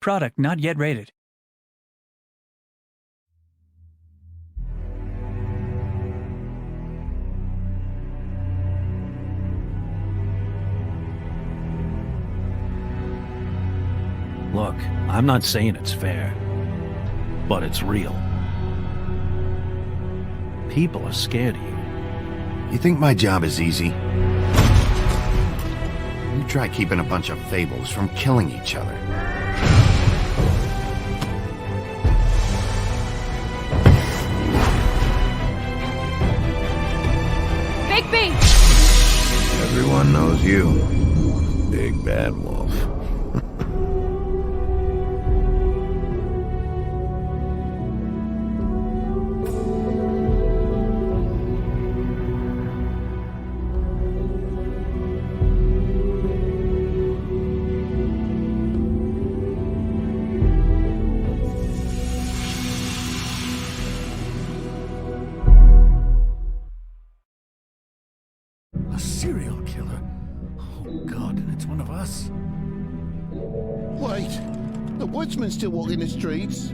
Product not yet rated. Look, I'm not saying it's fair, but it's real. People are scared of you. You think my job is easy? You try keeping a bunch of fables from killing each other. Big B! Everyone knows you. Big Bad Wolf. A serial killer? Oh God, and it's one of us. Wait, the woodsman's still walking the streets.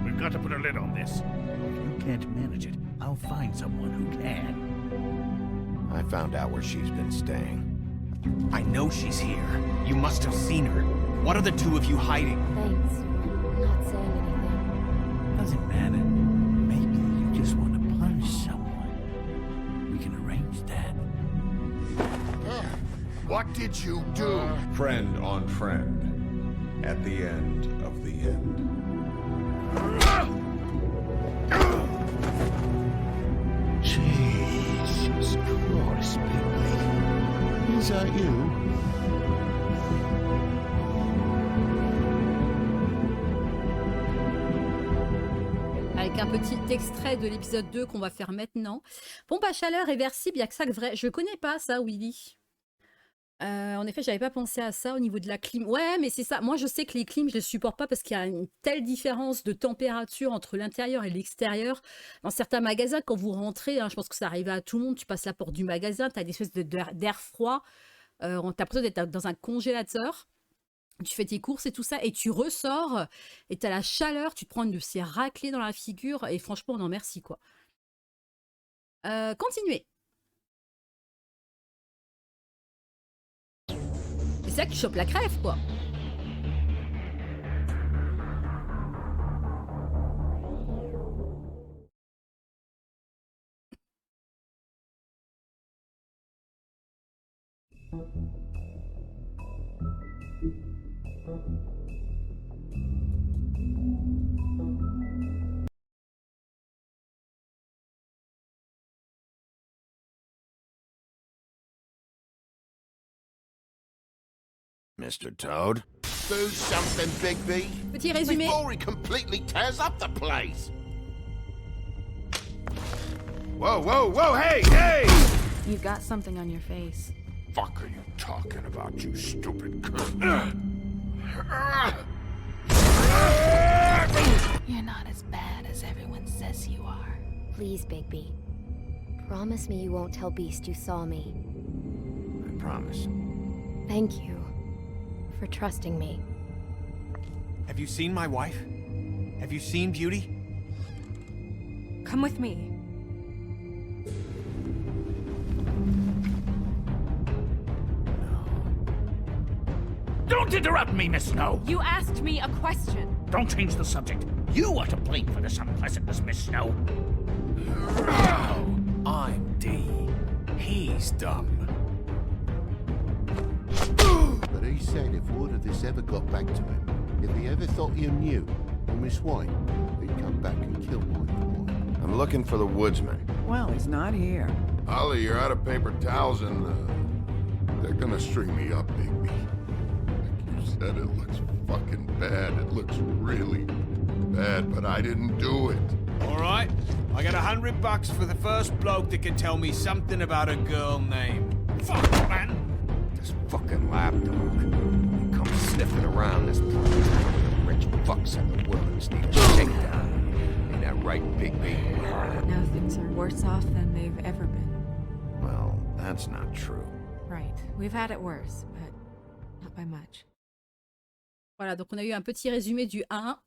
We've got to put a lid on this. If you can't manage it, I'll find someone who can. I found out where she's been staying. I know she's here. You must have seen her. What are the two of you hiding? Thanks. I'm not saying anything. Doesn't matter. Maybe you just want to punish someone. We can arrange that. What did you do? Friend on friend. At the end of the end. Jesus Christ, Bigby. Is that you? Avec un petit extrait de l'épisode 2 qu'on va faire maintenant. Pompe à chaleur réversible, il n'y a que ça que vrai. Je connais pas ça, Willy. En effet, j'avais pas pensé à ça au niveau de la clim. Ouais, mais c'est ça. Moi, je sais que les clims, je les supporte pas parce qu'il y a une telle différence de température entre l'intérieur et l'extérieur. Dans certains magasins, quand vous rentrez, hein, je pense que ça arrive à tout le monde, tu passes la porte du magasin, tu as des espèces d'air froid, tu as l'impression d'être dans un congélateur. Tu fais tes courses et tout ça, et tu ressors, et tu as la chaleur, tu te prends de ces raclées dans la figure, et franchement, non merci, quoi. Continuez. C'est ça qui chope la crève, quoi. Mr. Toad? Do something, Bigby. Petit résumé. Before he completely tears up the place. Whoa, whoa, whoa, hey, hey! You've got something on your face. Fuck are you talking about, you stupid cunt? You're not as bad as everyone says you are. Please, Bigby. Promise me you won't tell Beast you saw me. I promise. Thank you for trusting me. Have you seen my wife? Have you seen Beauty? Come with me. Don't interrupt me, Miss Snow! You asked me a question. Don't change the subject. You are to blame for this unpleasantness, Miss Snow. I'm D. He's dumb. But he said if word of this ever got back to him, if he ever thought you knew, or Miss White, he'd come back and kill my boy. I'm looking for the woodsman. Well, he's not here. Ollie, you're out of paper towels and, they're gonna string me up, Bigby. Like you said, it looks fucking bad. It looks really bad, but I didn't do it. All right, I got $100 for the first bloke that can tell me something about a girl named. Fuck, man! This fucking lapdog. He comes sniffing around this place. The rich fucks in the woods need a shakedown. Ain't that right, Bigby? Now things are worse off than they've ever been. Well, that's not true. Right. We've had it worse, but not by much. Voilà, donc on a eu un petit résumé du 1.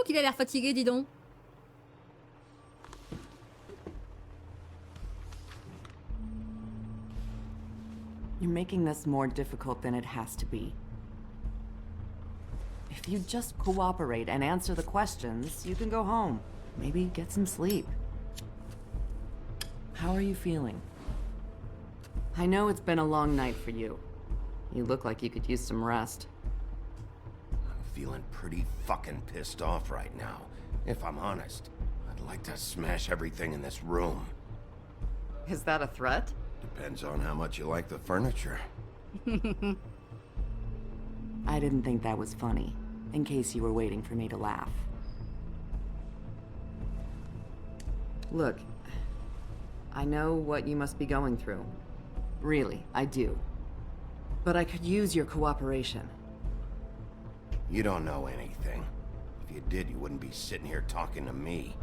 Qu'il a l'air fatigué, dis donc. You're making this more difficult than it has to be. If you just cooperate and answer the questions, you can go home. Maybe get some sleep. How are you feeling? I know it's been a long night for you. You look like you could use some rest. Feeling pretty fucking pissed off right now. If I'm honest, I'd like to smash everything in this room. Is that a threat? Depends on how much you like the furniture. I didn't think that was funny, in case you were waiting for me to laugh. Look, I know what you must be going through. Really, I do. But I could use your cooperation. You don't know anything. If you did, you wouldn't be sitting here talking to me.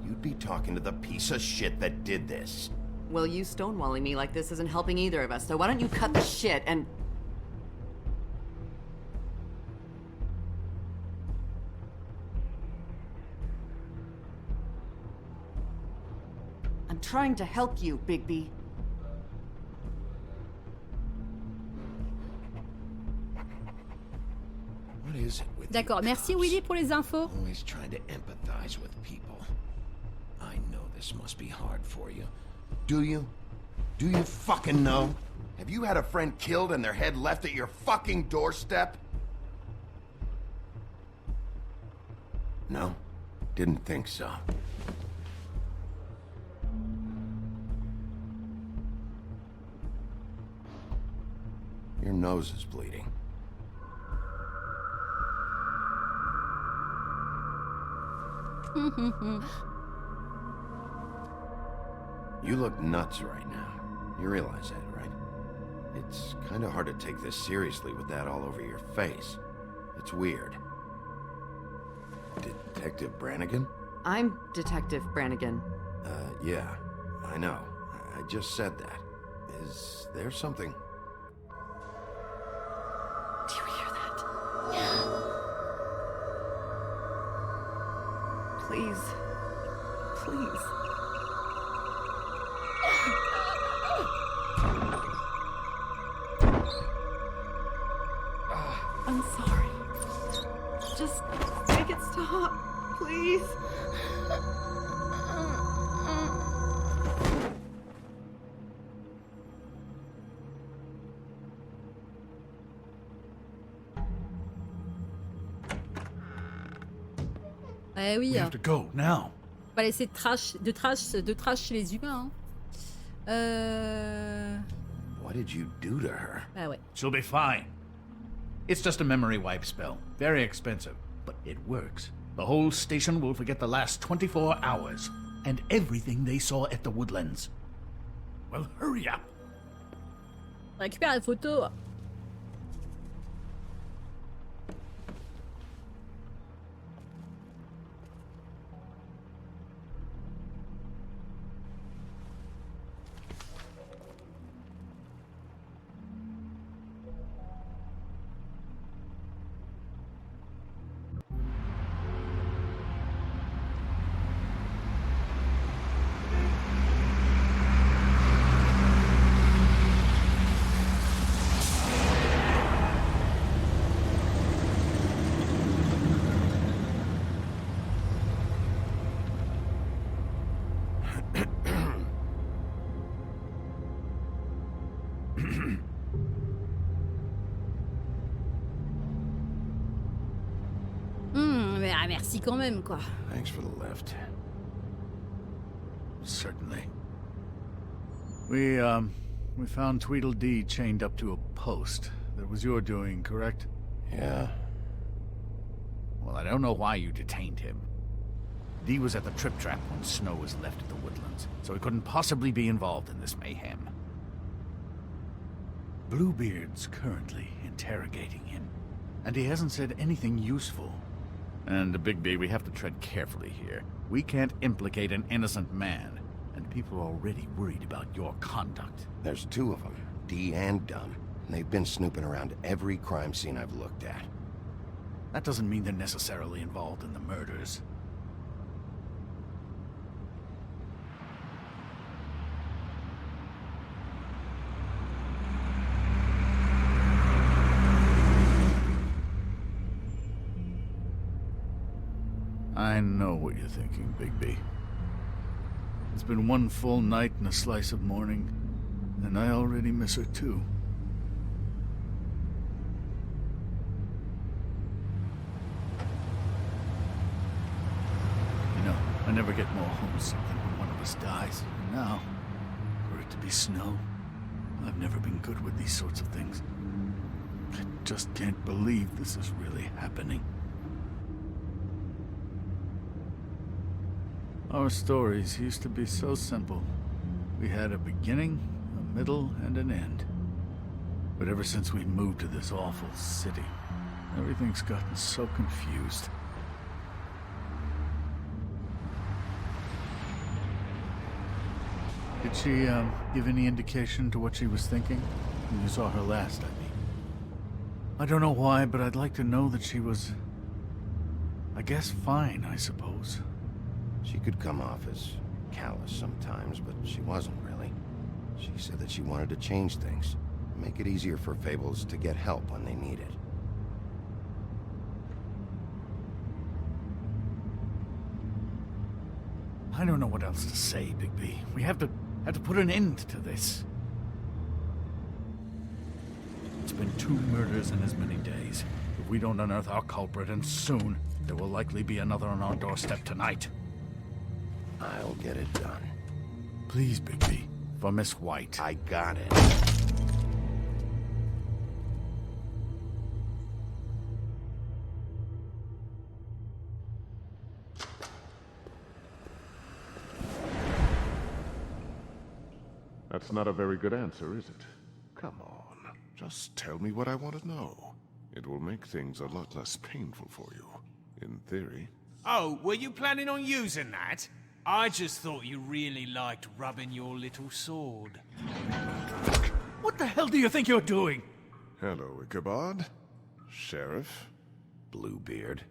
You'd be talking to the piece of shit that did this. Well, you stonewalling me like this isn't helping either of us, so why don't you cut the shit and... I'm trying to help you, Bigby. D'accord, merci Willy pour les infos. Always trying to empathize with people. I know this must be hard for you. Do you? Do you fucking know? Have you had a friend killed and their head left at your fucking doorstep? No? Didn't think so. Your nose is bleeding. You look nuts right now. You realize that, right? It's kind of hard to take this seriously with that all over your face. It's weird. Detective Brannigan? I'm Detective Brannigan. Yeah. I know. I just said that. Is there something... Do you hear that? Please. Please. I'm sorry. Just make it stop, please. Eh oui. We have to go now. On va laisser de trash chez les humains. What did you do to her? Bah ouais. She'll be fine. It's just a memory wipe spell. Very expensive, but it works. The whole station will forget the last 24 hours and everything they saw at the Woodlands. Well, hurry up. On récupère la photo. Mais merci quand même, quoi. Thanks for the lift. Certainly. We found Tweedledee chained up to a post. That was your doing, correct? Yeah. Well, I don't know why you detained him. Dee was at the Trip Trap when Snow was left at the Woodlands, so he couldn't possibly be involved in this mayhem. Bluebeard's currently interrogating him, and he hasn't said anything useful. And, Bigby, we have to tread carefully here. We can't implicate an innocent man, and people are already worried about your conduct. There's two of them, Dee and Dunn. And they've been snooping around every crime scene I've looked at. That doesn't mean they're necessarily involved in the murders. I know what you're thinking, Bigby. It's been one full night and a slice of morning, and I already miss her too. You know, I never get more homesick than when one of us dies. And now, for it to be Snow, I've never been good with these sorts of things. I just can't believe this is really happening. Our stories used to be so simple. We had a beginning, a middle, and an end. But ever since we moved to this awful city, everything's gotten so confused. Did she, give any indication to what she was thinking? When you saw her last, I mean. I don't know why, but I'd like to know that she was... I guess fine, I suppose. She could come off as callous sometimes, but she wasn't really. She said that she wanted to change things, make it easier for Fables to get help when they need it. I don't know what else to say, Bigby. We have to put an end to this. It's been 2 murders in as many days. If we don't unearth our culprit, and soon, there will likely be another on our doorstep tonight. I'll get it done. Please, Bigby. For Miss White. I got it. That's not a very good answer, is it? Come on. Just tell me what I want to know. It will make things a lot less painful for you. In theory. Oh, were you planning on using that? I just thought you really liked rubbing your little sword. What the hell do you think you're doing? Hello, Ichabod. Sheriff. Bluebeard.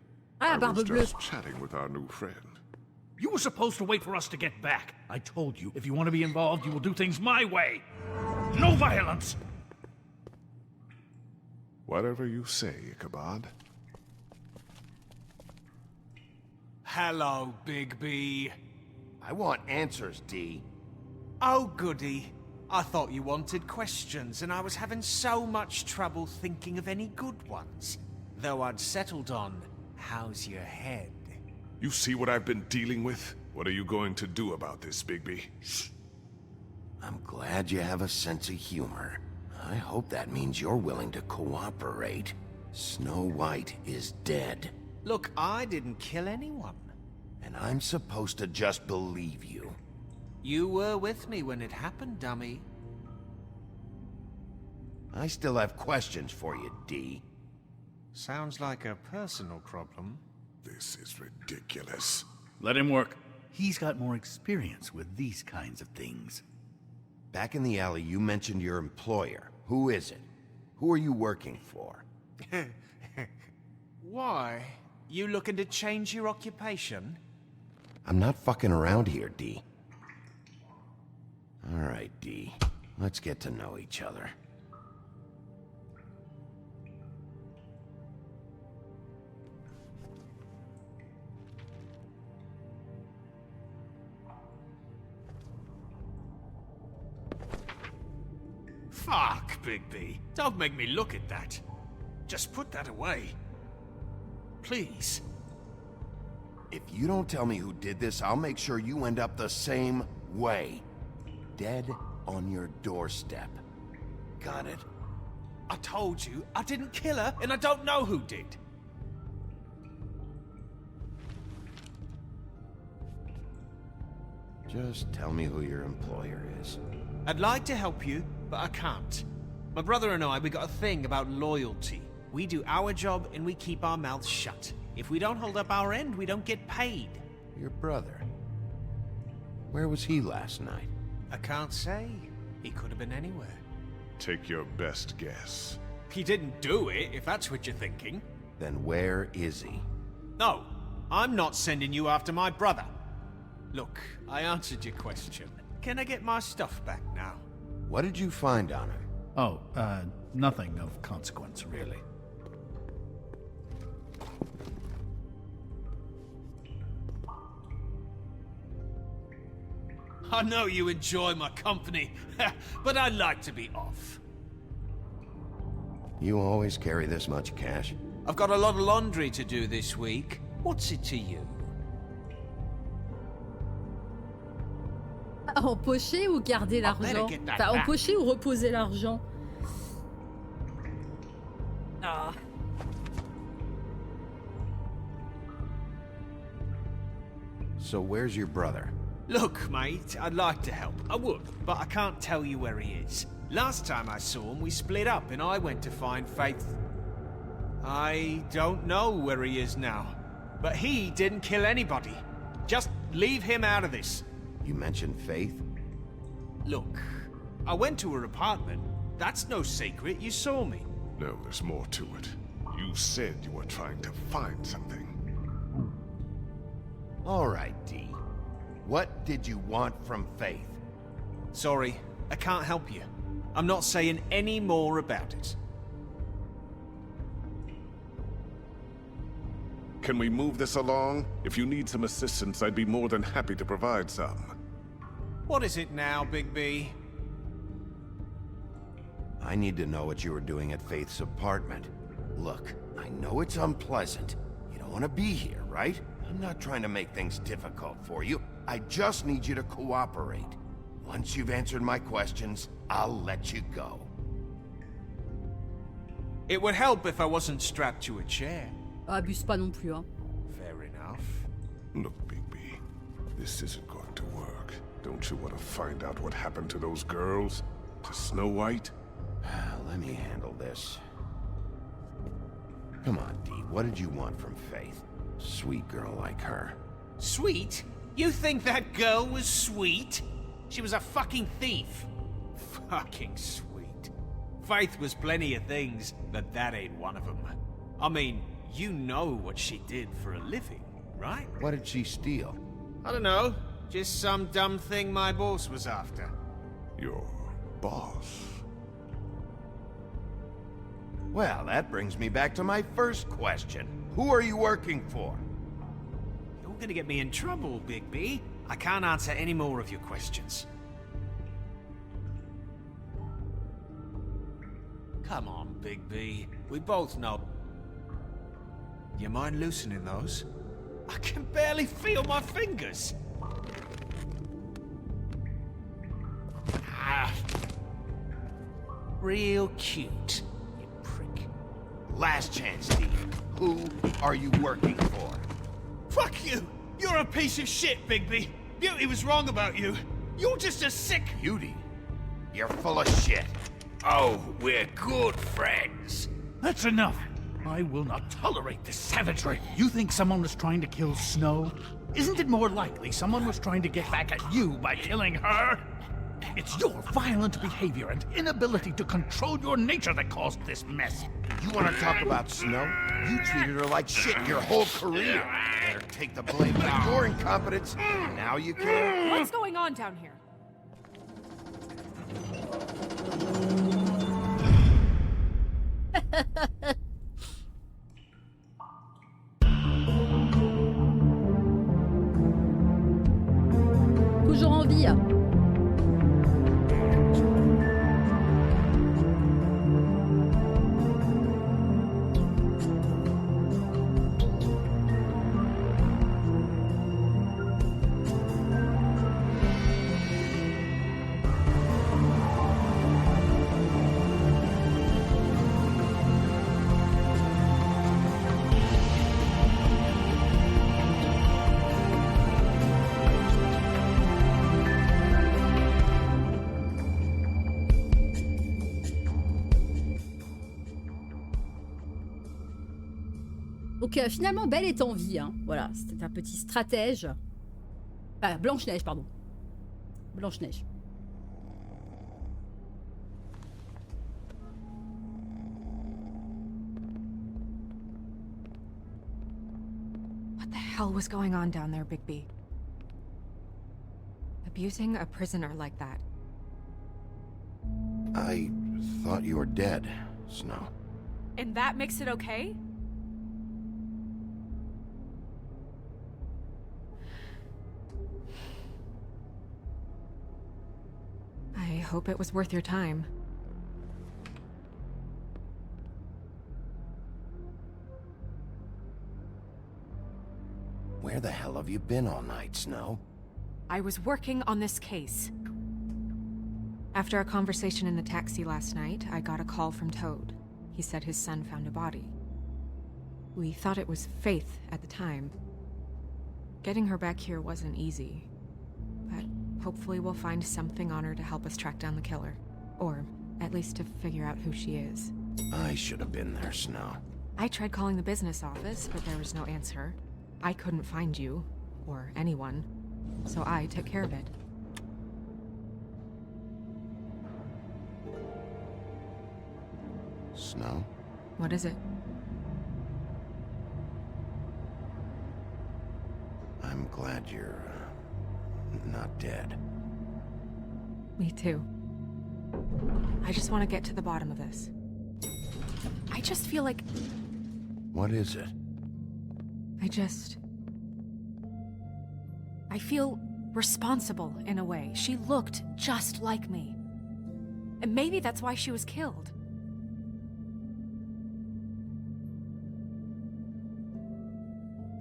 Ah, I was Barbe Bleue. just chatting with our new friend. You were supposed to wait for us to get back. I told you, if you want to be involved, you will do things my way. No violence! Whatever you say, Ichabod. Hello, Bigby. I want answers, Dee. Oh, goody. I thought you wanted questions, and I was having so much trouble thinking of any good ones. Though I'd settled on, how's your head? You see what I've been dealing with? What are you going to do about this, Bigby? I'm glad you have a sense of humor. I hope that means you're willing to cooperate. Snow White is dead. Look, I didn't kill anyone. And I'm supposed to just believe you. You were with me when it happened, dummy. I still have questions for you, Dee. Sounds like a personal problem. This is ridiculous. Let him work. He's got more experience with these kinds of things. Back in the alley, you mentioned your employer. Who is it? Who are you working for? Why? You looking to change your occupation? I'm not fucking around here, Dee. All right, Dee. Let's get to know each other. Fuck, Bigby. Don't make me look at that. Just put that away. Please. If you don't tell me who did this, I'll make sure you end up the same way. Dead on your doorstep. Got it? I told you, I didn't kill her, and I don't know who did. Just tell me who your employer is. I'd like to help you, but I can't. My brother and I, we got a thing about loyalty. We do our job and we keep our mouths shut. If we don't hold up our end, we don't get paid. Your brother? Where was he last night? I can't say. He could have been anywhere. Take your best guess. He didn't do it, if that's what you're thinking. Then where is he? No, I'm not sending you after my brother. Look, I answered your question. Can I get my stuff back now? What did you find on him? Oh, nothing of consequence, really. I know you enjoy my company, but I'd like to be off. You always carry this much cash? I've got a lot of laundry to do this week. What's it to you? Empocher ou garder l'argent? Enfin, empocher ou reposer l'argent? Ah. So where's your brother? Look, mate, I'd like to help. I would, but I can't tell you where he is. Last time I saw him, we split up and I went to find Faith. I don't know where he is now, but he didn't kill anybody. Just leave him out of this. You mentioned Faith? Look, I went to her apartment. That's no secret, you saw me. No, there's more to it. You said you were trying to find something. All right, D. What did you want from Faith? Sorry, I can't help you. I'm not saying any more about it. Can we move this along? If you need some assistance, I'd be more than happy to provide some. What is it now, Big B? I need to know what you were doing at Faith's apartment. Look, I know it's unpleasant. You don't want to be here, right? I'm not trying to make things difficult for you. I just need you to cooperate. Once you've answered my questions, I'll let you go. It would help if I wasn't strapped to a chair. Abuse pas non plus, hein. Fair enough. Look, Big B, this isn't going to work. Don't you want to find out what happened to those girls? To Snow White? Let me handle this. Come on, D. What did you want from Faith? Sweet girl like her. Sweet? You think that girl was sweet? She was a fucking thief. Fucking sweet. Faith was plenty of things, but that ain't one of them. I mean, you know what she did for a living, right? What did she steal? I don't know. Just some dumb thing my boss was after. Your boss? Well, that brings me back to my first question. Who are you working for? You're gonna get me in trouble, Big B. I can't answer any more of your questions. Come on, Big B. We both know. You mind loosening those? I can barely feel my fingers. Ah. Real cute, you prick. Last chance, D. Who are you working for? Fuck you! You're a piece of shit, Bigby! Beauty was wrong about you. You're just a sick... Beauty? You're full of shit. Oh, we're good friends. That's enough. I will not tolerate this savagery. You think someone was trying to kill Snow? Isn't it more likely someone was trying to get back at you by killing her? It's your violent behavior and inability to control your nature that caused this mess. You want to talk about Snow? You treated her like shit your whole career. Better take the blame for your incompetence. Now you can. What's going on down here? Toujours en vie. Donc finalement, Belle est en vie. Hein. Voilà, c'était un petit stratège. Enfin, Blanche-Neige, pardon. Blanche-Neige. What the hell was going on down there, Bigby? Abusing a prisoner like that. I thought you were dead, Snow. And that makes it okay? I hope it was worth your time. Where the hell have you been all night, Snow? I was working on this case. After a conversation in the taxi last night, I got a call from Toad. He said his son found a body. We thought it was Faith at the time. Getting her back here wasn't easy, but hopefully we'll find something on her to help us track down the killer. Or at least to figure out who she is. I should have been there, Snow. I tried calling the business office, but there was no answer. I couldn't find you, or anyone, so I took care of it. Snow? What is it? I'm glad you're not dead. Me too. I just want to get to the bottom of this. I just feel like... What is it? I feel responsible in a way. She looked just like me. And maybe that's why she was killed.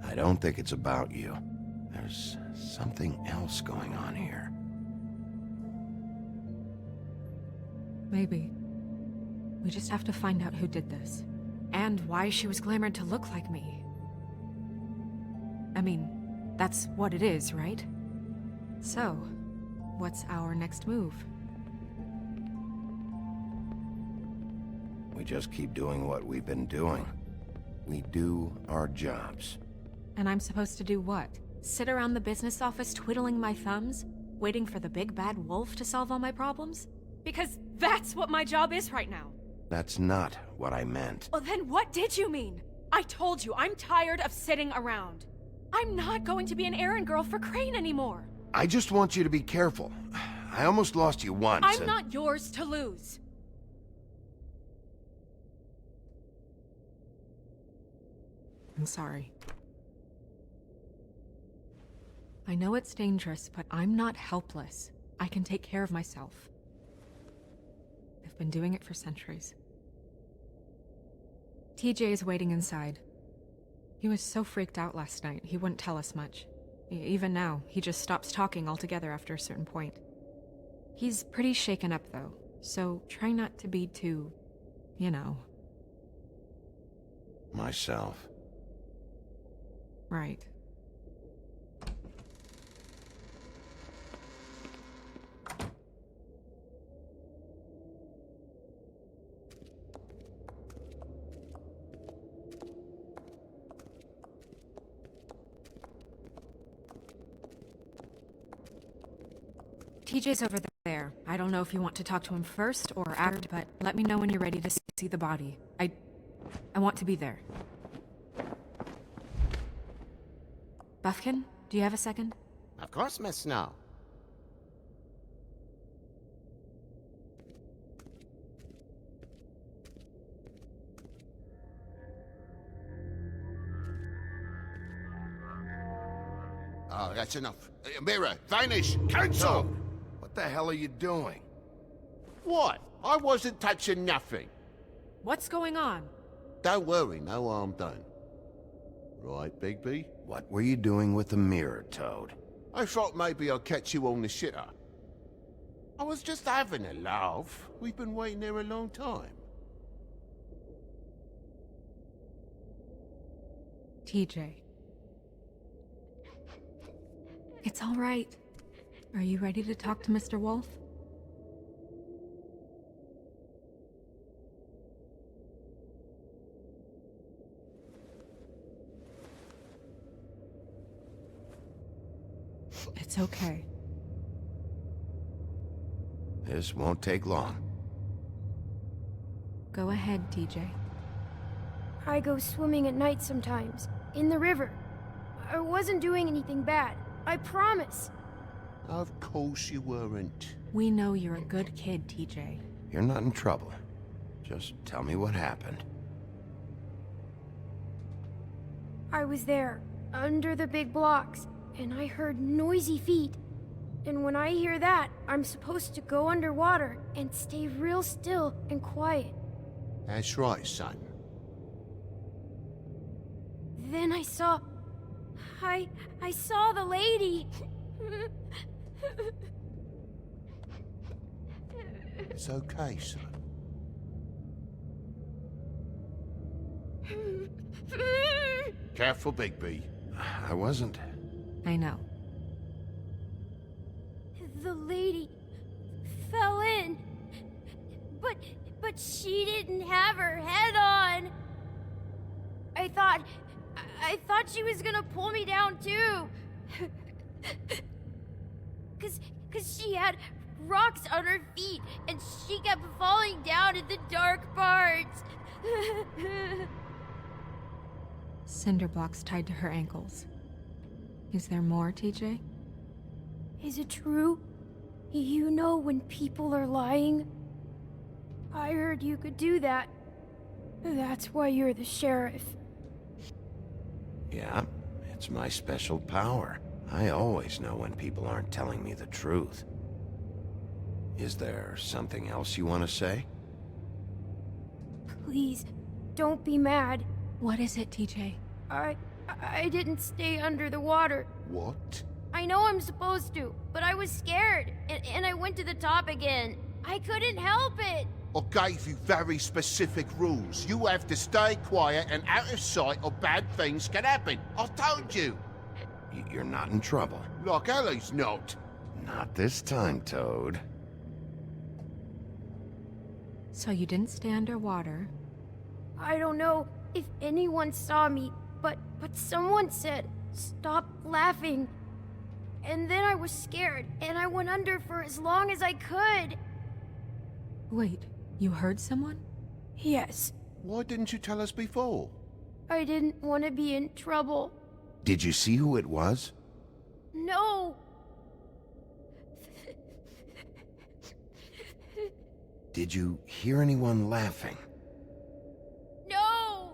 I don't think it's about you. There's something else going on here. Maybe. We just have to find out who did this. And why she was glamored to look like me. I mean, that's what it is, right? So, what's our next move? We just keep doing what we've been doing. We do our jobs. And I'm supposed to do what? Sit around the business office twiddling my thumbs? Waiting for the big bad wolf to solve all my problems? Because that's what my job is right now. That's not what I meant. Well, then what did you mean? I told you, I'm tired of sitting around. I'm not going to be an errand girl for Crane anymore. I just want you to be careful. I almost lost you once. I'm not yours to lose. I'm sorry. I know it's dangerous, but I'm not helpless. I can take care of myself. I've been doing it for centuries. TJ is waiting inside. He was so freaked out last night, he wouldn't tell us much. Even now, he just stops talking altogether after a certain point. He's pretty shaken up, though, so try not to be too, you know. Myself. Right. TJ's over there. I don't know if you want to talk to him first or after, but let me know when you're ready to see the body. I want to be there. Buffkin, do you have a second? Of course, Miss Snow. Oh, that's enough. Mirror, vanish, cancel! Toad, what the hell are you doing? What? I wasn't touching nothing. What's going on? Don't worry, no harm done. Right, Bigby? What were you doing with the mirror, Toad? I thought maybe I'd catch you on the shitter. I was just having a laugh. We've been waiting there a long time. TJ. It's all right. Are you ready to talk to Mr. Wolf? It's okay. This won't take long. Go ahead, TJ. I go swimming at night sometimes, in the river. I wasn't doing anything bad. I promise. Of course you weren't. We know you're a good kid, TJ. You're not in trouble. Just tell me what happened. I was there, under the big blocks, and I heard noisy feet. And when I hear that, I'm supposed to go underwater and stay real still and quiet. That's right, son. Then I saw the lady. It's okay, son. Careful, Bigby. I wasn't. I know. The lady fell in. But she didn't have her head on. I thought she was gonna pull me down too. Cause she had rocks on her feet and she kept falling down in the dark parts. Cinder blocks tied to her ankles. Is there more, TJ? Is it true? You know when people are lying? I heard you could do that. That's why you're the sheriff. Yeah, it's my special power. I always know when people aren't telling me the truth. Is there something else you want to say? Please, don't be mad. What is it, TJ? I didn't stay under the water. What? I know I'm supposed to, but I was scared, and I went to the top again. I couldn't help it. I gave you very specific rules. You have to stay quiet and out of sight or bad things can happen. I told you. You're not in trouble. Like Ellie's not. Not this time, Toad. So you didn't stay underwater. I don't know if anyone saw me, but someone said, "Stop laughing." And then I was scared, and I went under for as long as I could. Wait, you heard someone? Yes. Why didn't you tell us before? I didn't want to be in trouble. Did you see who it was? No. Did you hear anyone laughing? No.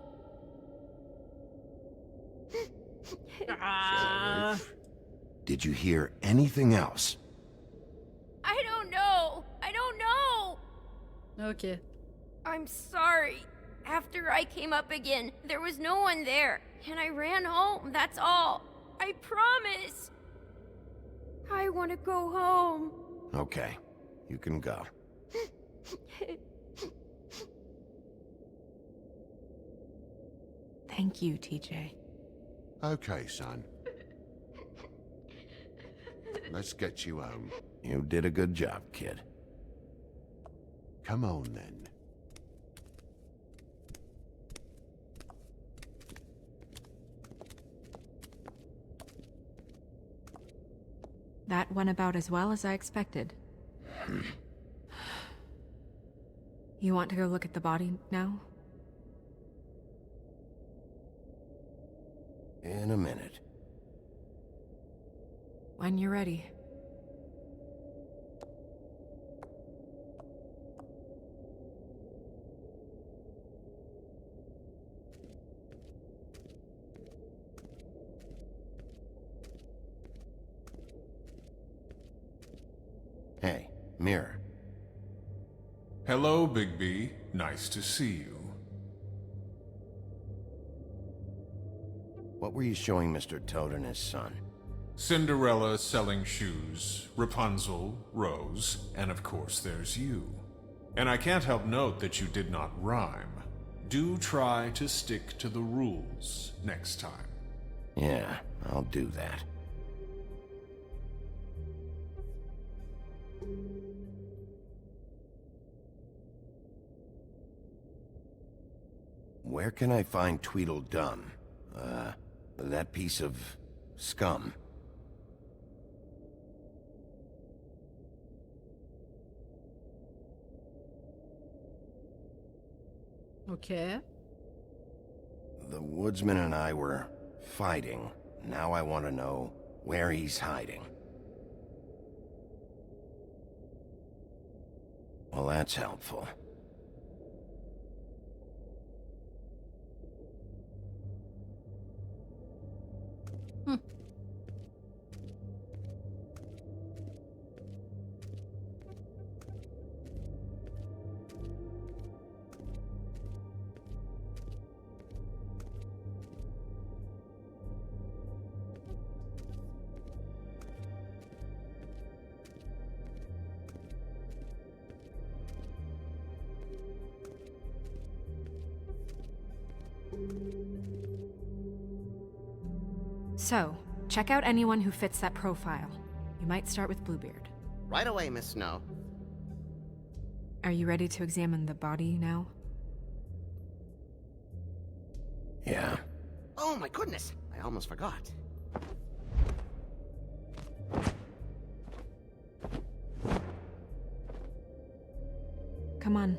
Did you hear anything else? I don't know. I don't know. Ok. I'm sorry. After I came up again, there was no one there, and I ran home, that's all. I promise. I want to go home. Okay, you can go. Thank you, TJ. Okay, son. Let's get you home. You did a good job, kid. Come on, then. That went about as well as I expected. You want to go look at the body now? In a minute. When you're ready. Hey, Mirror. Hello, Bigby. Nice to see you. What were you showing Mr. Toad and his son? Cinderella selling shoes, Rapunzel, Rose, and of course there's you. And I can't help note that you did not rhyme. Do try to stick to the rules next time. Yeah, I'll do that. Where can I find Tweedledum? That piece of scum. Ok. The woodsman and I were fighting. Now I want to know where he's hiding. Well, that's helpful. So, check out anyone who fits that profile. You might start with Bluebeard. Right away, Miss Snow. Are you ready to examine the body now? Yeah. Oh my goodness! I almost forgot. Come on.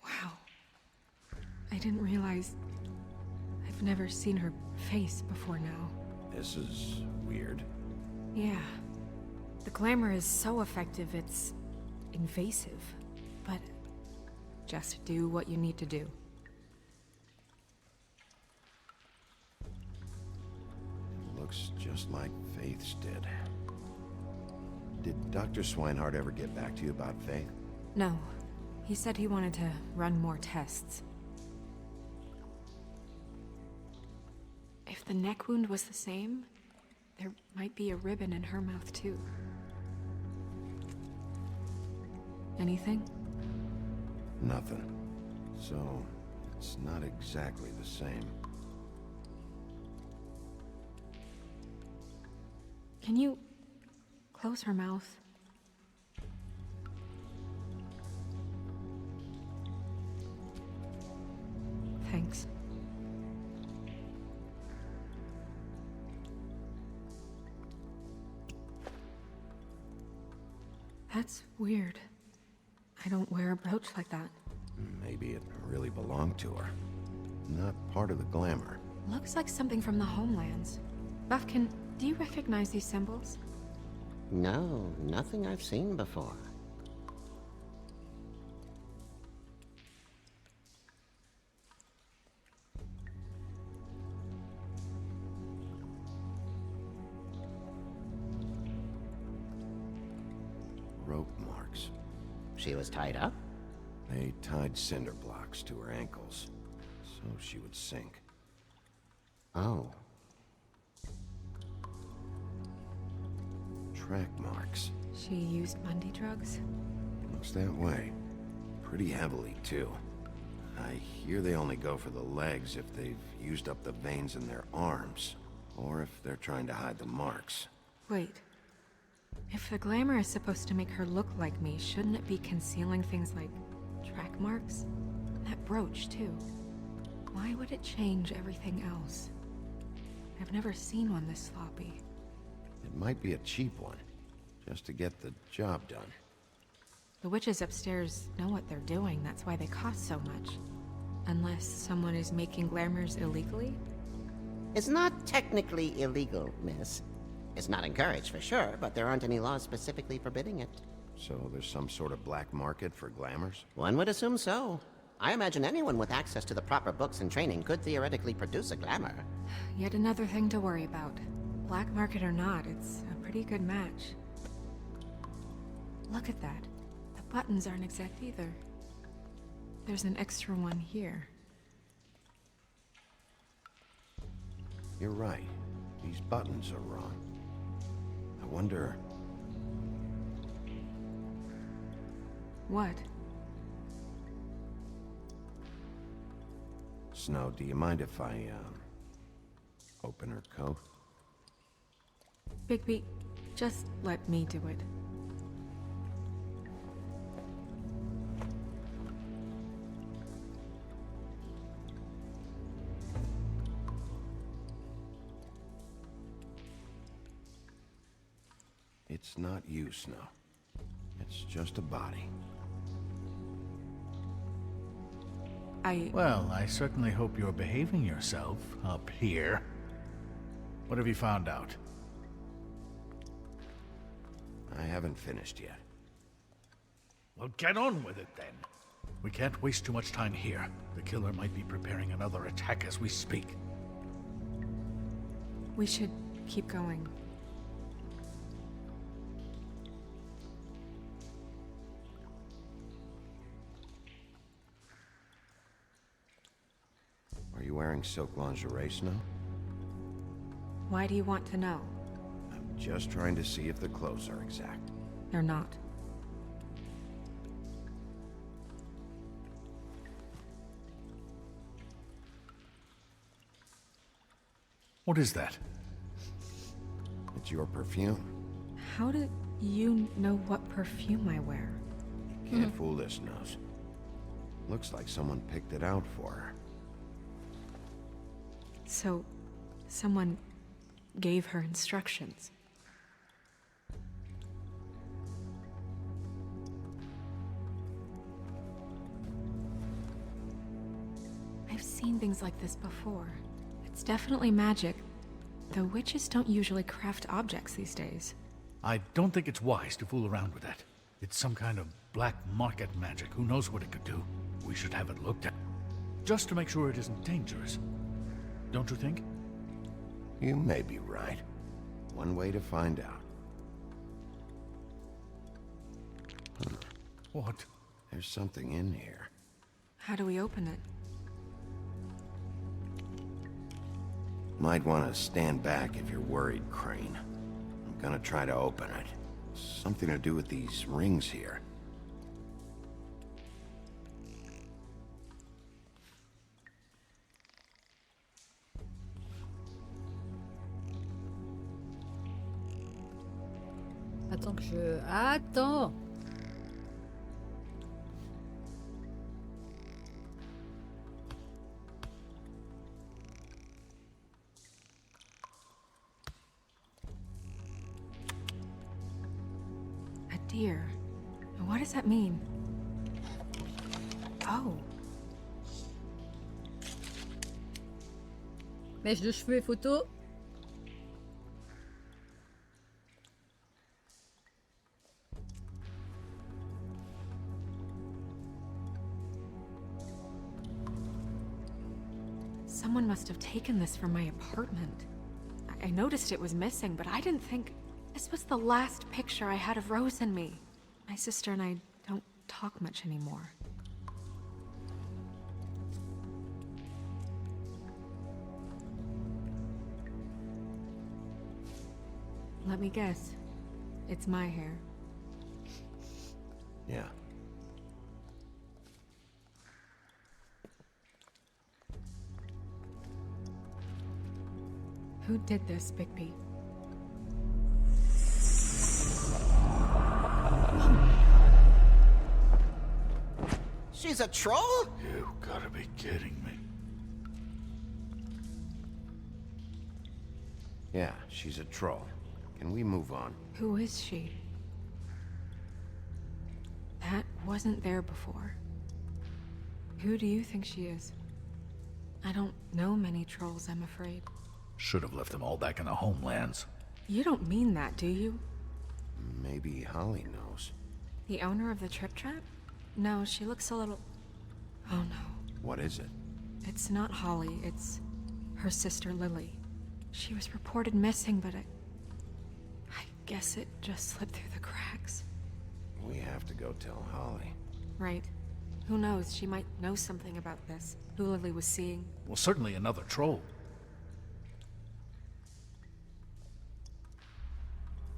Wow. I didn't realize... I've never seen her face before now. This is weird. Yeah. The glamour is so effective, it's invasive. But just do what you need to do. Looks just like Faith's did. Did Dr. Swinehart ever get back to you about Faith? No. He said he wanted to run more tests. If the neck wound was the same, there might be a ribbon in her mouth too. Anything? Nothing. So, it's not exactly the same. Can you close her mouth? Thanks. That's weird. I don't wear a brooch like that. Maybe it really belonged to her. Not part of the glamour. Looks like something from the homelands. Buffkin, do you recognize these symbols? No, nothing I've seen before. Rope marks. She was tied up? They tied cinder blocks to her ankles, so she would sink. Oh. Track marks. She used Mundy drugs? Looks that way. Pretty heavily, too. I hear they only go for the legs if they've used up the veins in their arms, or if they're trying to hide the marks. Wait. If the glamour is supposed to make her look like me, shouldn't it be concealing things like track marks? That brooch, too. Why would it change everything else? I've never seen one this sloppy. It might be a cheap one, just to get the job done. The witches upstairs know what they're doing, that's why they cost so much. Unless someone is making glamours illegally? It's not technically illegal, miss. It's not encouraged for sure, but there aren't any laws specifically forbidding it. So there's some sort of black market for glamours? One would assume so. I imagine anyone with access to the proper books and training could theoretically produce a glamour. Yet another thing to worry about. Black market or not, it's a pretty good match. Look at that. The buttons aren't exact either. There's an extra one here. You're right. These buttons are wrong. I wonder... What? Snow, do you mind if I, open her coat? Bigby, just let me do it. It's not you, Snow. It's just a body. Well, I certainly hope you're behaving yourself up here. What have you found out? I haven't finished yet. Well, get on with it then. We can't waste too much time here. The killer might be preparing another attack as we speak. We should keep going. Are you wearing silk lingerie, Snow? Why do you want to know? I'm just trying to see if the clothes are exact. They're not. What is that? It's your perfume. How do you know what perfume I wear? Can't fool this nose. Looks like someone picked it out for her. So, someone gave her instructions. I've seen things like this before. It's definitely magic, though witches don't usually craft objects these days. I don't think it's wise to fool around with that. It's some kind of black market magic. Who knows what it could do? We should have it looked at. Just to make sure it isn't dangerous. Don't you think? You may be right. One way to find out. What? There's something in here. How do we open it? Might want to stand back if you're worried, Crane. I'm gonna try to open it. Something to do with these rings here. Attends que je... Attends! A deer. What does that mean? Oh. Mèche de cheveux et photo. Someone must have taken this from my apartment. I noticed it was missing, but I didn't think... This was the last picture I had of Rose and me. My sister and I don't talk much anymore. Let me guess. It's my hair. Yeah. Who did this, Bigby? She's a troll? You gotta be kidding me. Yeah, she's a troll. Can we move on? Who is she? That wasn't there before. Who do you think she is? I don't know many trolls, I'm afraid. Should have left them all back in the homelands. You don't mean that, do you? Maybe Holly knows. The owner of the Trip Trap? No, she looks a little... Oh no. What is it? It's not Holly, it's her sister Lily. She was reported missing, but I guess it just slipped through the cracks. We have to go tell Holly. Right. Who knows, she might know something about this. Who Lily was seeing. Well, certainly another troll.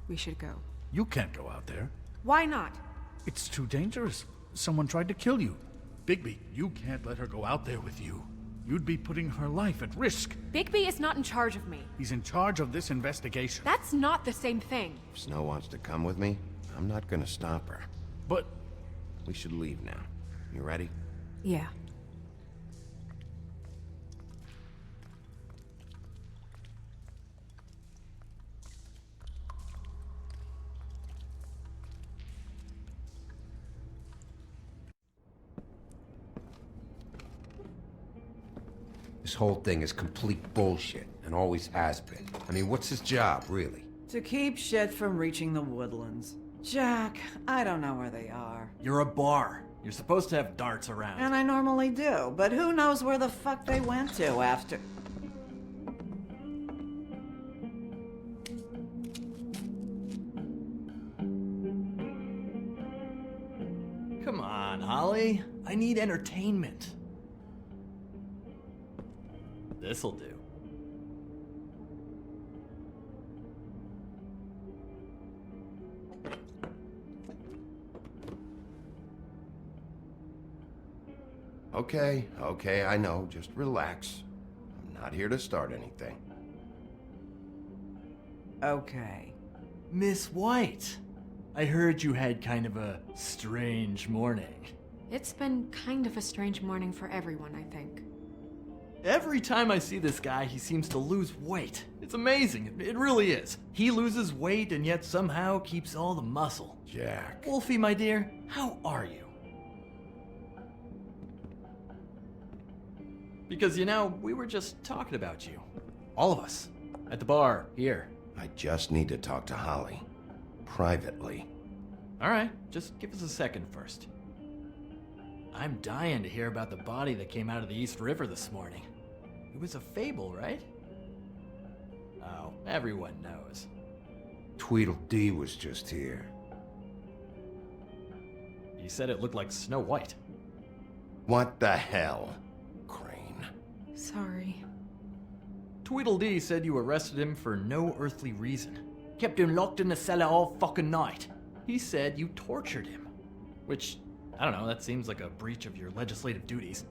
We should go. You can't go out there. Why not? It's too dangerous. Someone tried to kill you. Bigby, you can't let her go out there with you. You'd be putting her life at risk. Bigby is not in charge of me. He's in charge of this investigation. That's not the same thing. If Snow wants to come with me, I'm not gonna stop her. But... We should leave now. You ready? Yeah. This whole thing is complete bullshit, and always has been. I mean, what's his job, really? To keep shit from reaching the woodlands. Jack, I don't know where they are. You're a bar. You're supposed to have darts around. And I normally do, but who knows where the fuck they went to after... Come on, Holly. I need entertainment. This'll do. Okay, I know. Just relax. I'm not here to start anything. Okay. Miss White, I heard you had kind of a strange morning. It's been kind of a strange morning for everyone, I think. Every time I see this guy, he seems to lose weight. It's amazing. It really is. He loses weight and yet somehow keeps all the muscle. Jack. Wolfie, my dear, how are you? Because, you know, we were just talking about you. All of us. At the bar, here. I just need to talk to Holly. Privately. Alright, just give us a second first. I'm dying to hear about the body that came out of the East River this morning. It was a fable, right? Oh, everyone knows. Tweedledee was just here. He said it looked like Snow White. What the hell? Crane. Sorry. Tweedledee said you arrested him for no earthly reason. Kept him locked in the cellar all fucking night. He said you tortured him. Which, I don't know, that seems like a breach of your legislative duties.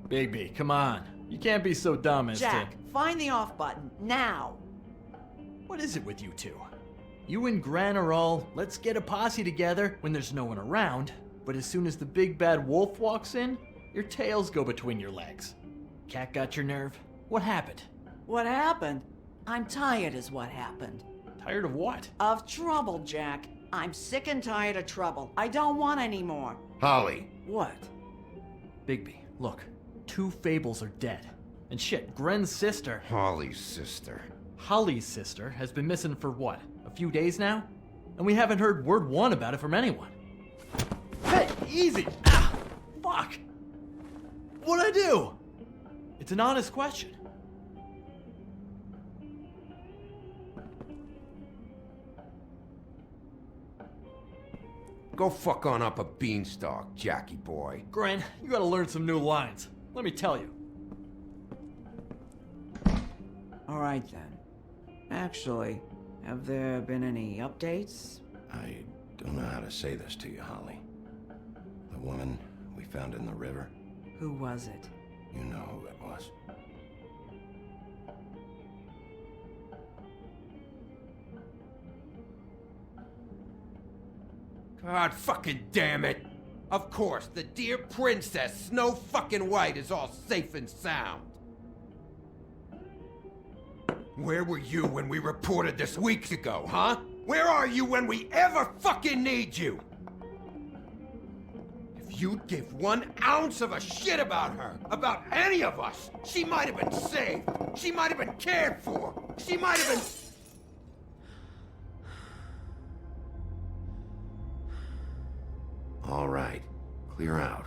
Bigby, come on. You can't be so dumb as Jack, find the off button, now! What is it with you two? You and Gran are all, let's get a posse together when there's no one around, but as soon as the big bad wolf walks in, your tails go between your legs. Cat got your nerve? What happened? What happened? I'm tired is what happened. Tired of what? Of trouble, Jack. I'm sick and tired of trouble. I don't want any more. Holly. What? Bigby, look. 2 fables are dead. And shit, Gren's sister... Holly's sister. Holly's sister has been missing for what? A few days now? And we haven't heard word one about it from anyone. Hey, easy! Ah, fuck! What'd I do? It's an honest question. Go fuck on up a beanstalk, Jackie boy. Gren, you gotta learn some new lines. Let me tell you. All right, then. Actually, have there been any updates? I don't know how to say this to you, Holly. The woman we found in the river. Who was it? You know who it was. God fucking damn it! Of course, the dear princess Snow fucking White is all safe and sound. Where were you when we reported this weeks ago, huh? Where are you when we ever fucking need you? If you'd give 1 ounce of a shit about her, about any of us, she might have been saved. She might have been cared for. She might have been... All right. Clear out.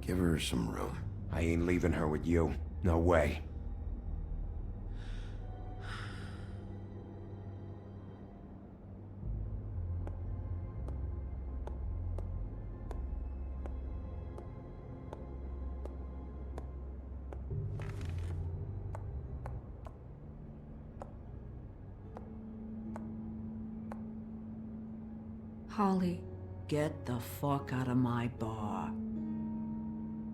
Give her some room. I ain't leaving her with you. No way. Holly, Get the fuck out of my bar.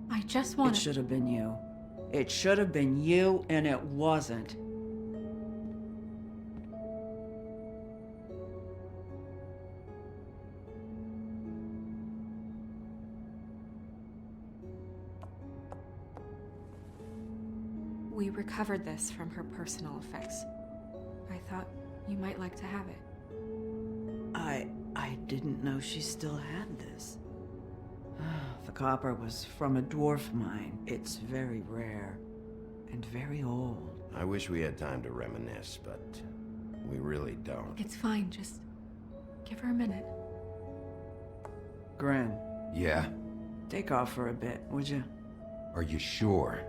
I just It want should have been you. It should have been you, and it wasn't. We recovered this from her personal effects. I thought you might like to have it. I didn't know she still had this. The copper was from a dwarf mine. It's very rare and very old. I wish we had time to reminisce, but we really don't. It's fine, just give her a minute. Gren, Yeah? take off for a bit, would you? Are you sure?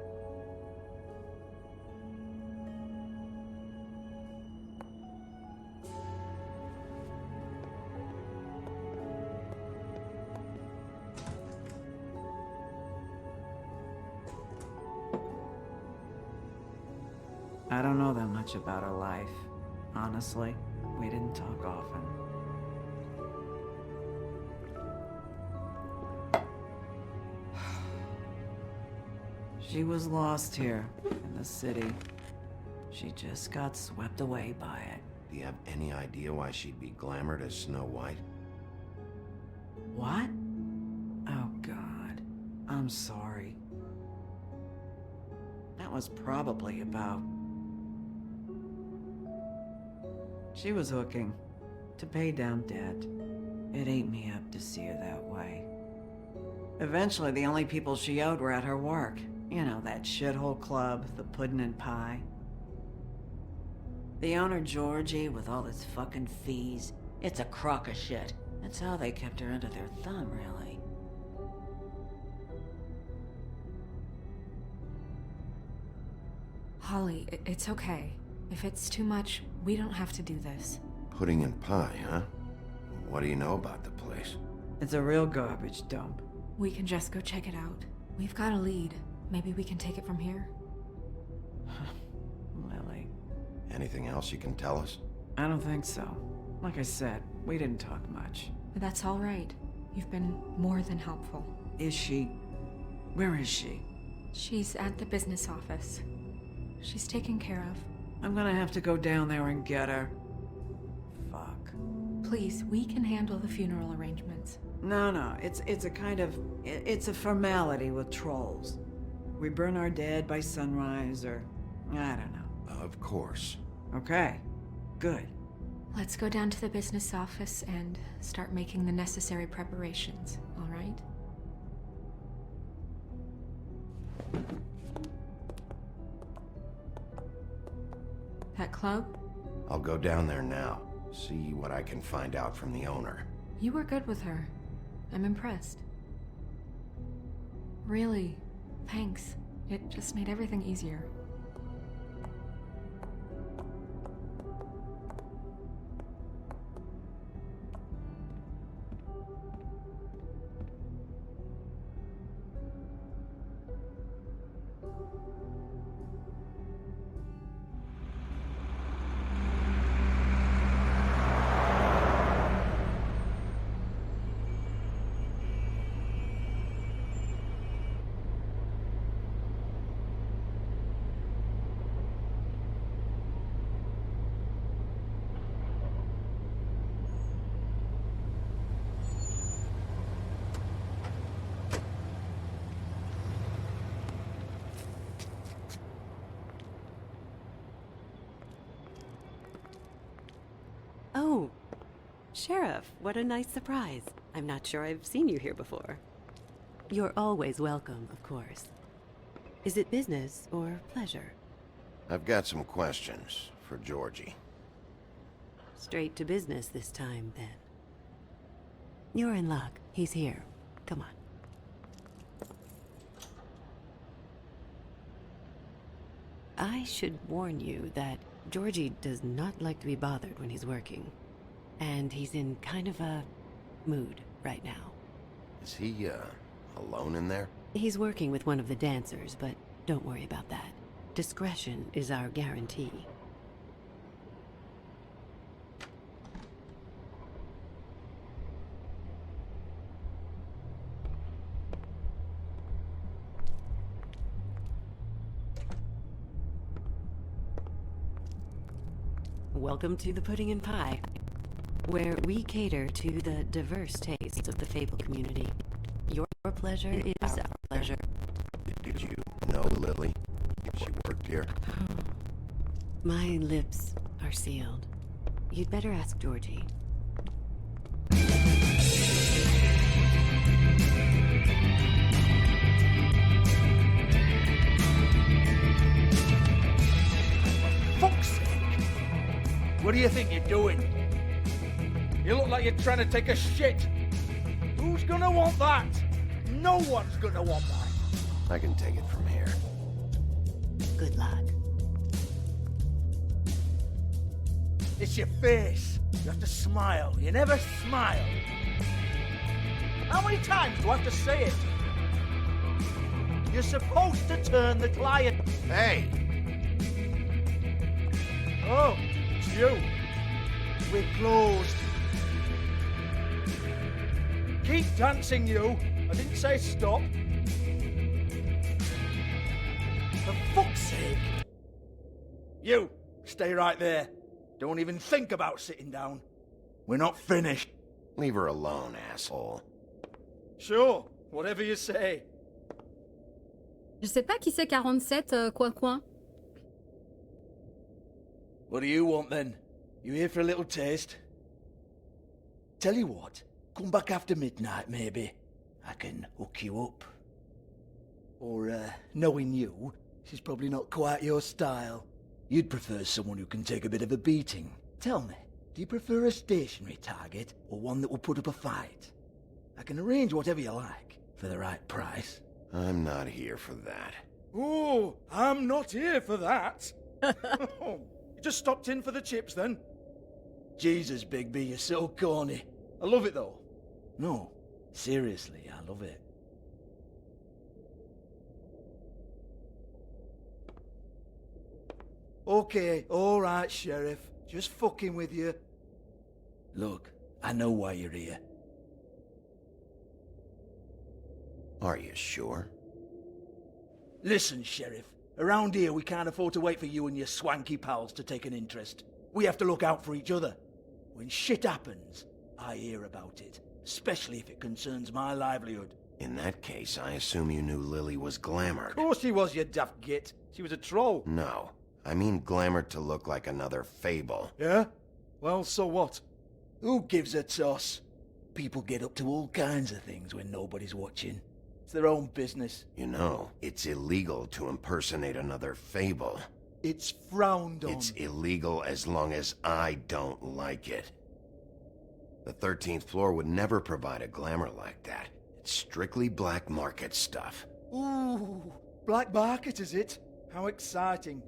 I don't know that much about her life. Honestly, we didn't talk often. She was lost here in the city. She just got swept away by it. Do you have any idea why she'd be glamored as Snow White? What? Oh, God. I'm sorry. That was probably about... She was hooking to pay down debt. It ate me up to see her that way. Eventually, the only people she owed were at her work. You know, that shithole club, the Puddin' and Pie. The owner, Georgie, with all his fucking fees, it's a crock of shit. That's how they kept her under their thumb, really. Holly, it's okay. If it's too much, we don't have to do this. Pudding and pie, huh? What do you know about the place? It's a real garbage dump. We can just go check it out. We've got a lead. Maybe we can take it from here? Lily. Anything else you can tell us? I don't think so. Like I said, we didn't talk much. But that's all right. You've been more than helpful. Is she... Where is she? She's at the business office. She's taken care of. I'm gonna have to go down there and get her. Fuck. Please, we can handle the funeral arrangements. No, it's a kind of... It's a formality with trolls. We burn our dead by sunrise, or... I don't know. Of course. Okay. Good. Let's go down to the business office and start making the necessary preparations, all right? That club? I'll go down there now. See what I can find out from the owner. You were good with her. I'm impressed. Really, thanks. It just made everything easier. Oh, Sheriff, what a nice surprise. I'm not sure I've seen you here before. You're always welcome, of course. Is it business or pleasure? I've got some questions for Georgie. Straight to business this time, then. You're in luck. He's here. Come on. I should warn you that Georgie does not like to be bothered when he's working. And he's in kind of a mood right now. Is he, alone in there? He's working with one of the dancers, but don't worry about that. Discretion is our guarantee. welcome to the Pudding and Pie, where we cater to the diverse tastes of the Fable community. Your pleasure is our pleasure. Did you know Lily? She worked here? My lips are sealed. You'd better ask Georgie. Fuck's sake! What do you think you're doing? You look like you're trying to take a shit. Who's gonna want that? No one's gonna want that. I can take it from here. Good luck. It's your face. You have to smile. You never smile. How many times do I have to say it? You're supposed to turn the client. Hey! Oh, it's you. We're closed. Keep dancing, you. I didn't say stop. For fuck's sake. You, stay right there. Don't even think about sitting down. We're not finished. Leave her alone, asshole. Sure, whatever you say. Je sais pas qui c'est 47 coin. What do you want then? You here for a little taste? Tell you what, come back after midnight maybe. I can hook you up. Or, knowing you, she's probably not quite your style. You'd prefer someone who can take a bit of a beating. Tell me, do you prefer a stationary target or one that will put up a fight? I can arrange whatever you like for the right price. I'm not here for that. Oh, I'm not here for that. You just stopped in for the chips then? Jesus, Bigby, you're so corny. I love it though. No, seriously, I love it. Okay, alright, Sheriff. Just fucking with you. Look, I know why you're here. Are you sure? Listen, Sheriff. Around here, we can't afford to wait for you and your swanky pals to take an interest. We have to look out for each other. When shit happens, I hear about it. Especially if it concerns my livelihood. In that case, I assume you knew Lily was glamored. Of course she was, you daft git. She was a troll. No. I mean glamored to look like another Fable. Yeah? Well, so what? Who gives a toss? People get up to all kinds of things when nobody's watching. It's their own business. You know, it's illegal to impersonate another Fable. It's frowned on. It's illegal as long as I don't like it. The 13th floor would never provide a glamour like that. It's strictly black market stuff. Ooh, black market is it? How exciting.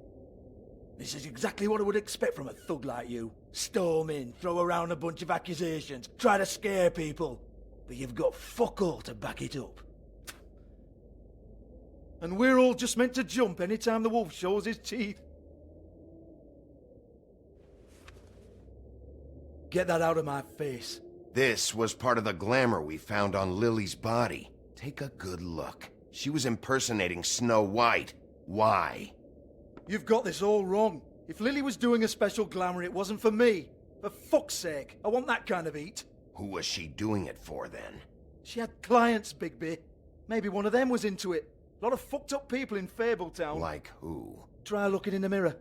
This is exactly what I would expect from a thug like you. Storm in, throw around a bunch of accusations, try to scare people. But you've got fuck all to back it up. And we're all just meant to jump anytime the wolf shows his teeth. Get that out of my face. This was part of the glamour we found on Lily's body. Take a good look. She was impersonating Snow White. Why? You've got this all wrong. If Lily was doing a special glamour, it wasn't for me. For fuck's sake, I want that kind of eat. Who was she doing it for, then? She had clients, Bigby. Maybe one of them was into it. A lot of fucked up people in Fabletown. Like who? Try looking in the mirror.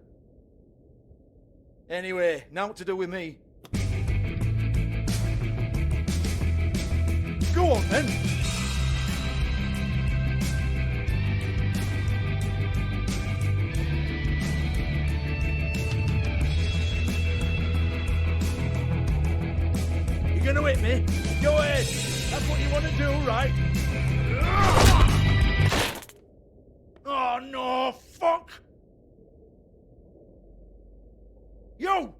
Anyway, now what to do with me? Go on, then. You're gonna hit me? Go ahead. That's what you want to do, right? Oh, no, fuck! You!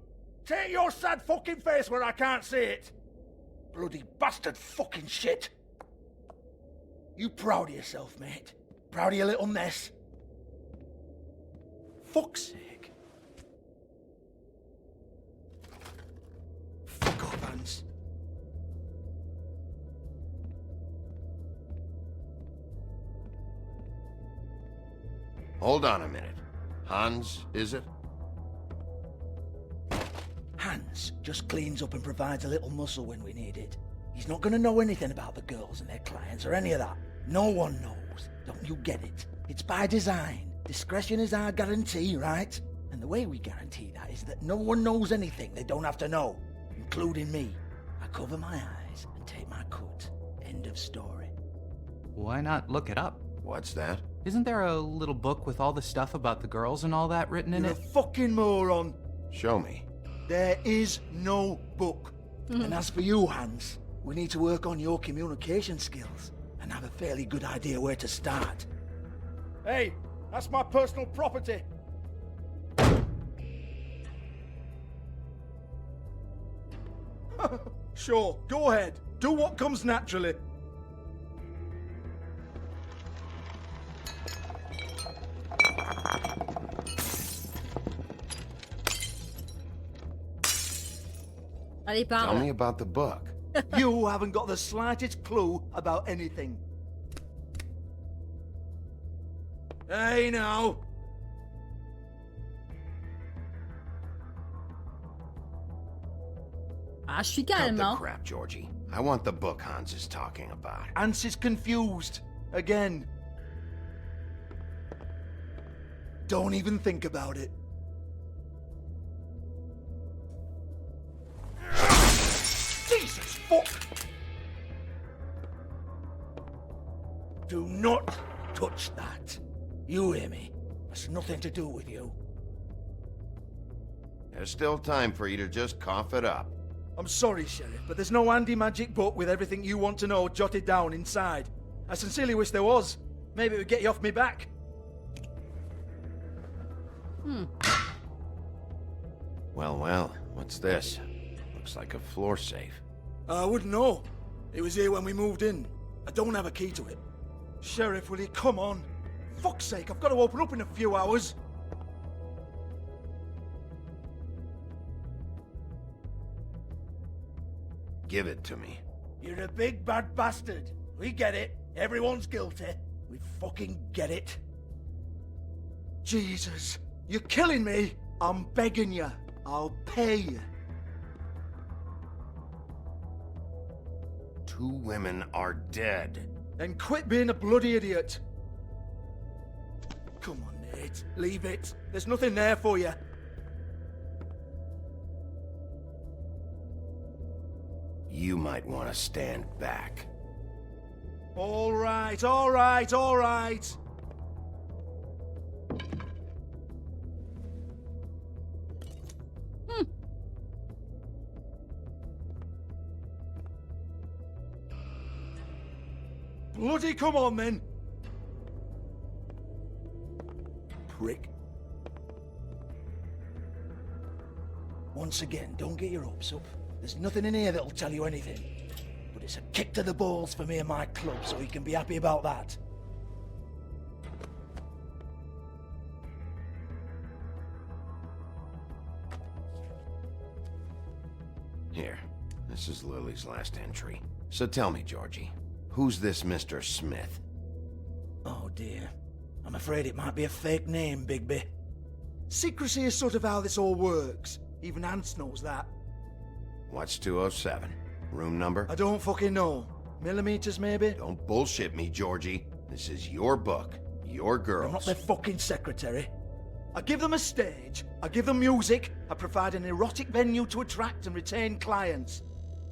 Take your sad fucking face where I can't see it! Bloody bastard fucking shit! You proud of yourself, mate? Proud of your little mess? Fuck's sake. Fuck off, Hans. Hold on a minute. Hans, is it? Hans just cleans up and provides a little muscle when we need it. He's not gonna know anything about the girls and their clients or any of that. No one knows. Don't you get it? It's by design. Discretion is our guarantee, right? And the way we guarantee that is that no one knows anything they don't have to know, including me. I cover my eyes and take my cut. End of story. Why not look it up? What's that? Isn't there a little book with all the stuff about the girls and all that written in You're it? a fucking moron. Show me. There is no book. And as for you, Hans, we need to work on your communication skills and have a fairly good idea where to start. Hey, that's my personal property. Sure, go ahead. Do what comes naturally. Allez, parle. Tell me about the book. You haven't got the slightest clue about anything. Hey, now. Ah, je suis Cut calme, the hein. crap, Georgie. I want the book Hans is talking about. Hans is confused. Again. Don't even think about it. Jesus fuck! Do not touch that. You hear me? It's nothing to do with you. There's still time for you to just cough it up. I'm sorry, Sheriff, but there's no handy magic book with everything you want to know jotted down inside. I sincerely wish there was. Maybe it would get you off me back. Well, what's this? Looks like a floor safe. I wouldn't know. It was here when we moved in. I don't have a key to it. Sheriff, will you come on? Fuck's sake, I've got to open up in a few hours. Give it to me. You're a big bad bastard. We get it. Everyone's guilty. We fucking get it. Jesus, you're killing me. I'm begging you. I'll pay you. 2 women are dead. Then quit being a bloody idiot. Come on, Nate. Leave it. There's nothing there for you. You might want to stand back. All right, all right, all right. Bloody come on, then. Prick. Once again, don't get your hopes up. There's nothing in here that'll tell you anything. But it's a kick to the balls for me and my club, so you can be happy about that. Here, this is Lily's last entry. So tell me, Georgie, who's this Mr. Smith? Oh dear. I'm afraid it might be a fake name, Bigby. Secrecy is sort of how this all works. Even Hans knows that. What's 207? Room number? I don't fucking know. Millimeters, maybe? Don't bullshit me, Georgie. This is your book. Your girls. I'm not their fucking secretary. I give them a stage, I give them music, I provide an erotic venue to attract and retain clients.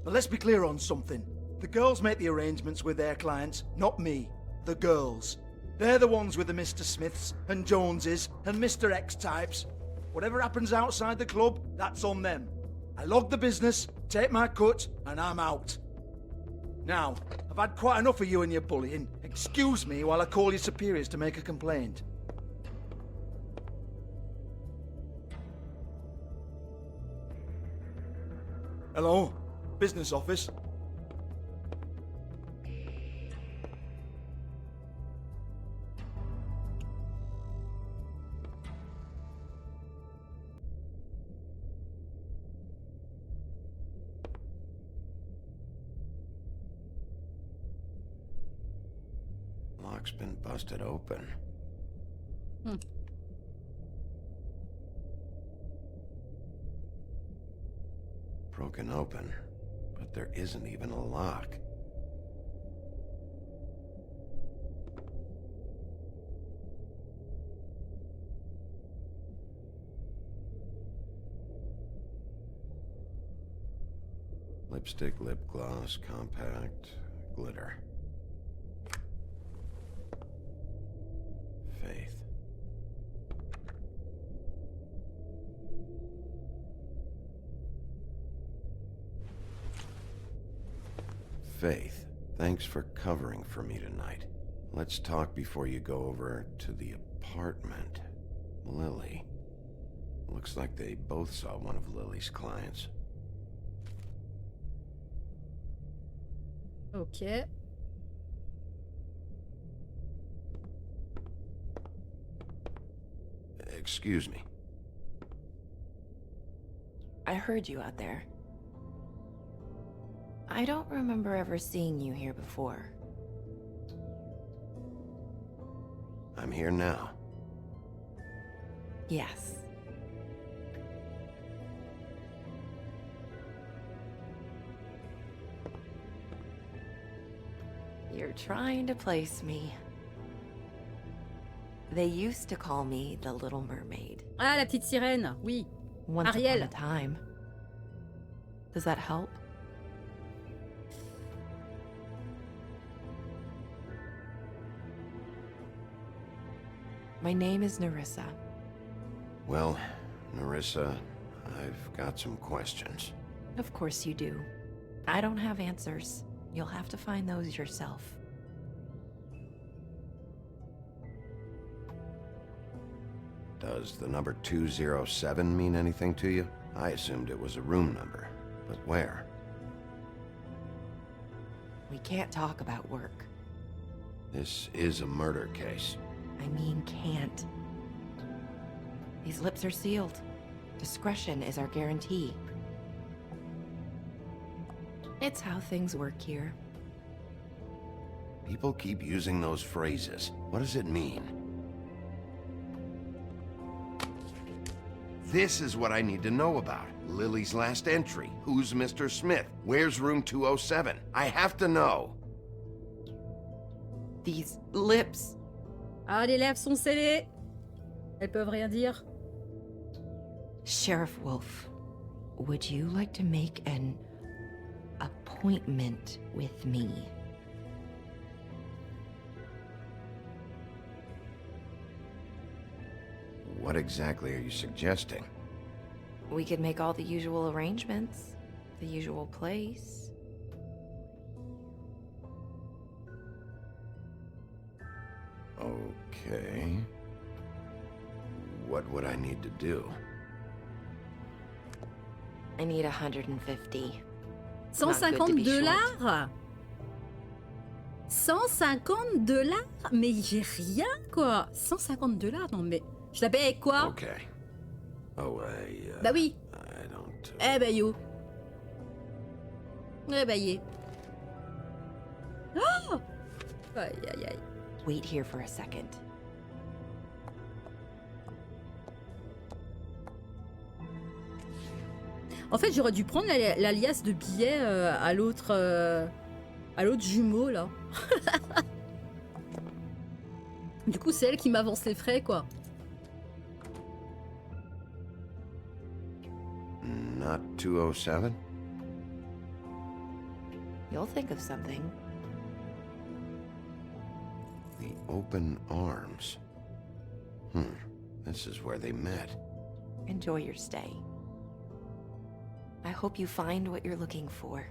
But let's be clear on something. The girls make the arrangements with their clients, not me. The girls. They're the ones with the Mr. Smiths and Joneses and Mr. X types. Whatever happens outside the club, that's on them. I log the business, take my cut, and I'm out. Now, I've had quite enough of you and your bullying. Excuse me while I call your superiors to make a complaint. Hello? Business office? Lock's been busted open. Hmm. Broken open, but there isn't even a lock. Lipstick, lip gloss, compact, glitter. Faith. Faith, thanks for covering for me tonight. Let's talk before you go over to the apartment. Lily. Looks like they both saw one of Lily's clients. Ok. Excuse me. I heard you out there. I don't remember ever seeing you here before. I'm here now. Yes. You're trying to place me. They used to call me the Little Mermaid. Ah, la petite sirène, oui. Once Ariel. upon a time. Does that help? My name is Nerissa. Well, Nerissa, I've got some questions. Of course you do. I don't have answers. You'll have to find those yourself. Does the number 207 mean anything to you? I assumed it was a room number, but where? We can't talk about work. This is a murder case. I mean can't. These lips are sealed. Discretion is our guarantee. It's how things work here. People keep using those phrases. What does it mean? This is what I need to know about. Lily's last entry. Who's Mr. Smith? Where's room 207? I have to know. These lips. Ah, les lèvres sont scellées. Elles peuvent rien dire. Sheriff Wolf, would you like to make an appointment with me? What exactly are you suggesting? We could make all the usual arrangements. The usual place. Okay. What would I need to do? I need 150. $150? $150? Mais j'ai rien, quoi. $150? Non, mais je la paye avec quoi? Okay. Oh, Bah oui. I don't... Eh ben, yo. Eh ben, yé. Oh! Aïe, aïe, aïe. Wait here for a second. En fait, j'aurais dû prendre la liasse de billets à l'autre jumeau, là. Du coup, c'est elle qui m'avance les frais, quoi. Not 207? You'll think of something. The open arms. This is where they met. Enjoy your stay. I hope you find what you're looking for.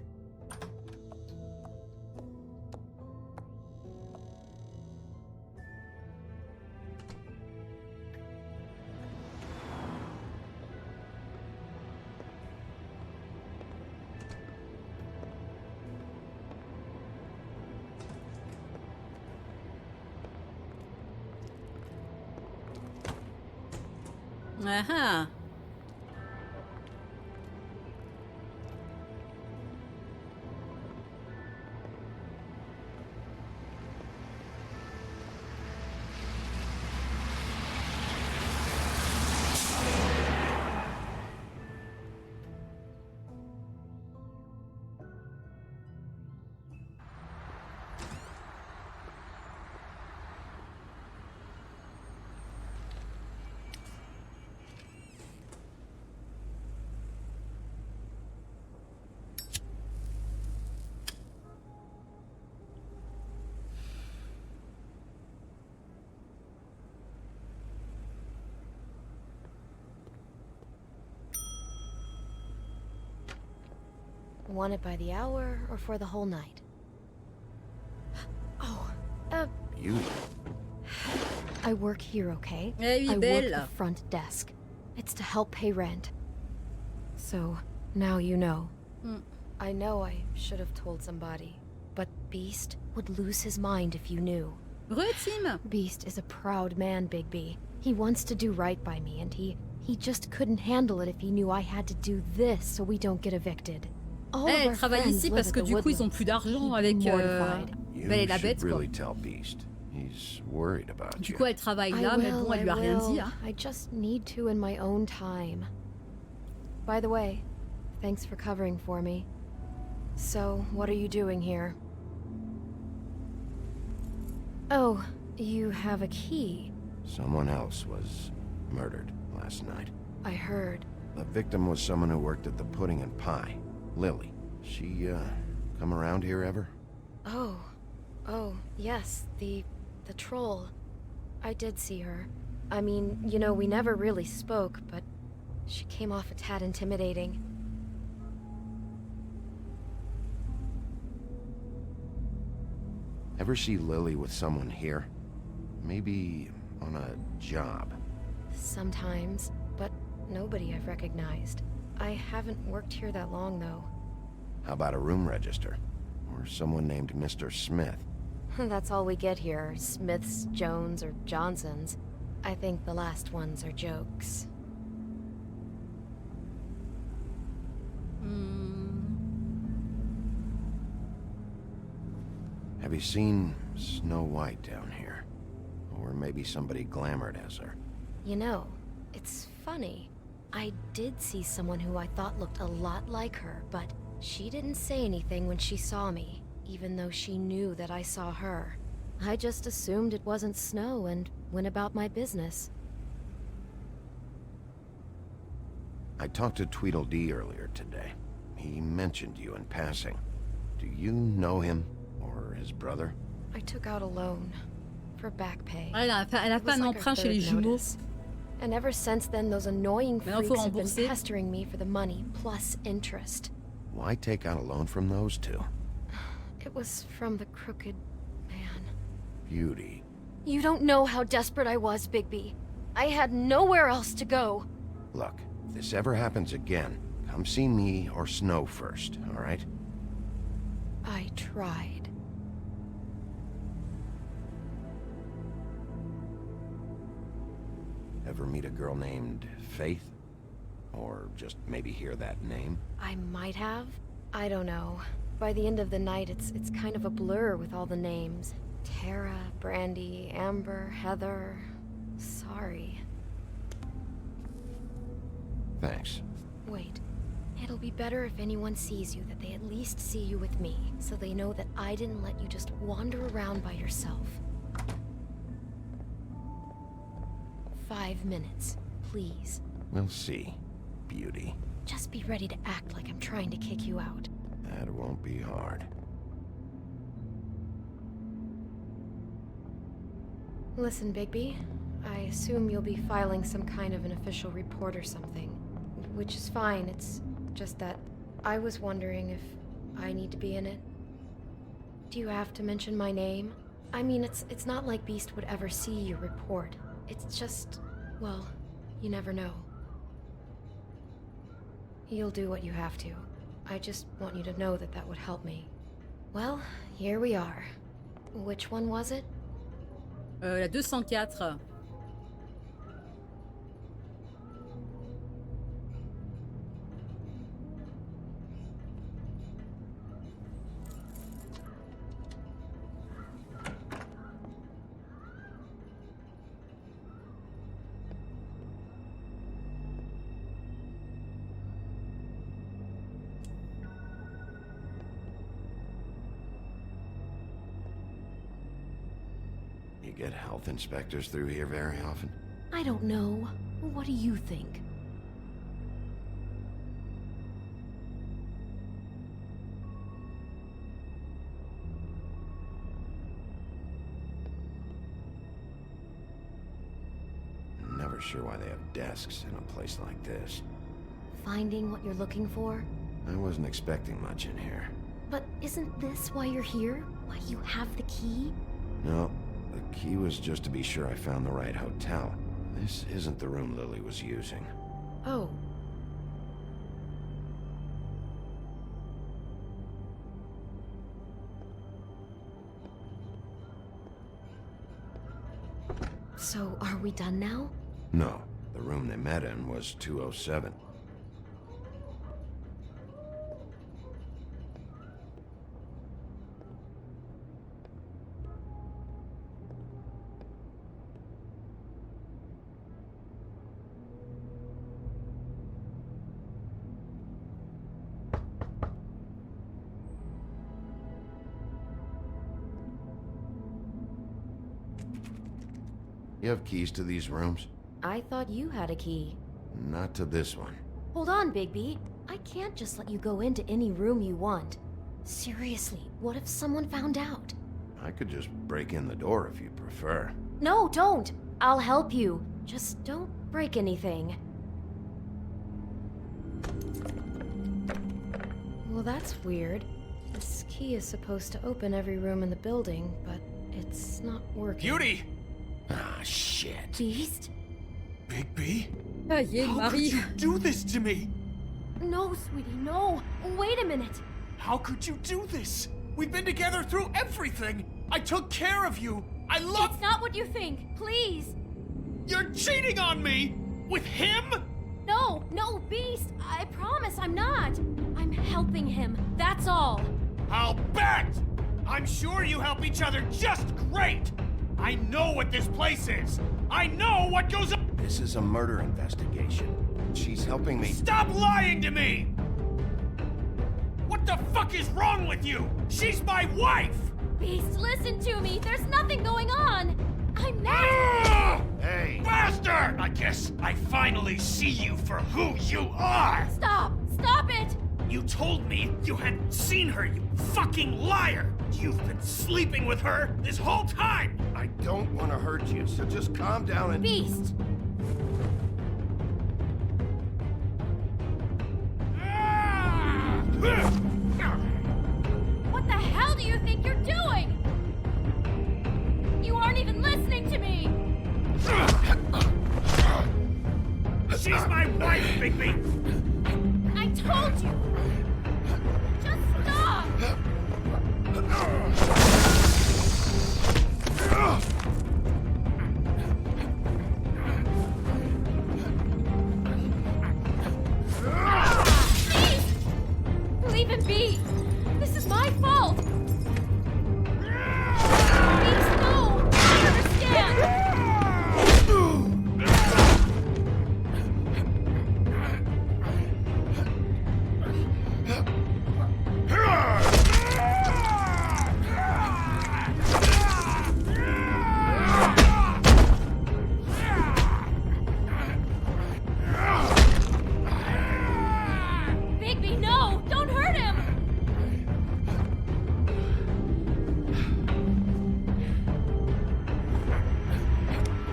Ah. Want it by the hour or for the whole night? Oh, You? I work here, okay? Eh oui, I work belle. the front desk. It's to help pay rent. So, now you know. I know I should have told somebody, but Beast would lose his mind if you knew. Re-Tim. Beast is a proud man, Bigby. He wants to do right by me, and he just couldn't handle it if he knew I had to do this so we don't get evicted. All of Elle our travaille friends ici live parce at que the du coup ils ont Woodlands. plus d'argent He'd be avec mortified. You Belle et la should Bête quoi. really tell Beast. He's worried about Du you. coup elle travaille là, mais bon, elle lui a rien dit. Hein. I just need to in my own time. By the way, thanks for covering for me. So, what are you doing here? Oh, you have a key. Someone else was murdered last night. I heard. The victim was someone who worked at the Pudding and Pie. Lily. She, come around here ever? Oh, yes, the troll. I did see her. I mean, you know, we never really spoke, but she came off a tad intimidating. Ever see Lily with someone here? Maybe on a job. Sometimes, but nobody I've recognized. I haven't worked here that long, though. How about a room register? Or someone named Mr. Smith? That's all we get here, Smiths, Jones, or Johnsons. I think the last ones are jokes. Have you seen Snow White down here? Or maybe somebody glamored as her? You know, it's funny. I did see someone who I thought looked a lot like her, but she didn't say anything when she saw me, even though she knew that I saw her. I just assumed it wasn't Snow and went about my business. I talked to Tweedledee earlier today. He mentioned you in passing. Do you know him? Or his brother? I took out a loan for back pay. Elle a fait un emprunt chez les jumeaux. And ever since then, those annoying Maintenant, freaks faut have been rembourser. pestering me for the money, plus interest. Why take out a loan from those two? It was from the crooked man. Beauty. You don't know how desperate I was, Bigby. I had nowhere else to go. Look, if this ever happens again, come see me or Snow first, all right? I tried. Ever meet a girl named Faith? Or just maybe hear that name? I might have. I don't know. By the end of the night, it's kind of a blur with all the names. Tara, Brandy, Amber, Heather. Sorry. Thanks. Wait. It'll be better if anyone sees you that they at least see you with me, so they know that I didn't let you just wander around by yourself. 5 minutes, please. We'll see, Beauty. Just be ready to act like I'm trying to kick you out. That won't be hard. Listen, Bigby. I assume you'll be filing some kind of an official report or something. Which is fine, it's just that I was wondering if I need to be in it. Do you have to mention my name? I mean, it's not like Beast would ever see your report. It's just, well, you never know. You'll do what you have to. I just want you to know that that would help me. Well, here we are. Which one was it? La 204. You get health inspectors through here very often? I don't know. What do you think? Never sure why they have desks in a place like this. Finding what you're looking for? I wasn't expecting much in here. But isn't this why you're here? Why you have the key? No, the key was just to be sure I found the right hotel. This isn't the room Lily was using. Oh. So, are we done now? No, the room they met in was 207. You have keys to these rooms? I thought you had a key. Not to this one. Hold on, Bigby. I can't just let you go into any room you want. Seriously, what if someone found out? I could just break in the door if you prefer. No, don't! I'll help you. Just don't break anything. Well, that's weird. This key is supposed to open every room in the building, but it's not working. Beauty! Ah, shit. Beast? Bigby? Aïe, How could you do this to me? No, sweetie, no. Wait a minute. How could you do this? We've been together through everything. I took care of you. I love... It's not what you think. Please. You're cheating on me! With him? No, Beast. I promise I'm not. I'm helping him. That's all. I'll bet! I'm sure you help each other just great! I know what this place is! I know what goes on! This is a murder investigation. She's helping me... Stop lying to me! What the fuck is wrong with you? She's my wife! Beast, listen to me. There's nothing going on. I'm not... Hey! Bastard! I guess I finally see you for who you are! Stop! Stop it! You told me you had seen her, you fucking liar! You've been sleeping with her this whole time! I don't want to hurt you, so just calm down and... Beast! What the hell do you think you're doing? You aren't even listening to me! She's my wife, Bigby! I told you! Just stop! Please! Leave him be! This is my fault! Please, no! I understand! Bigby, no! Don't hurt him!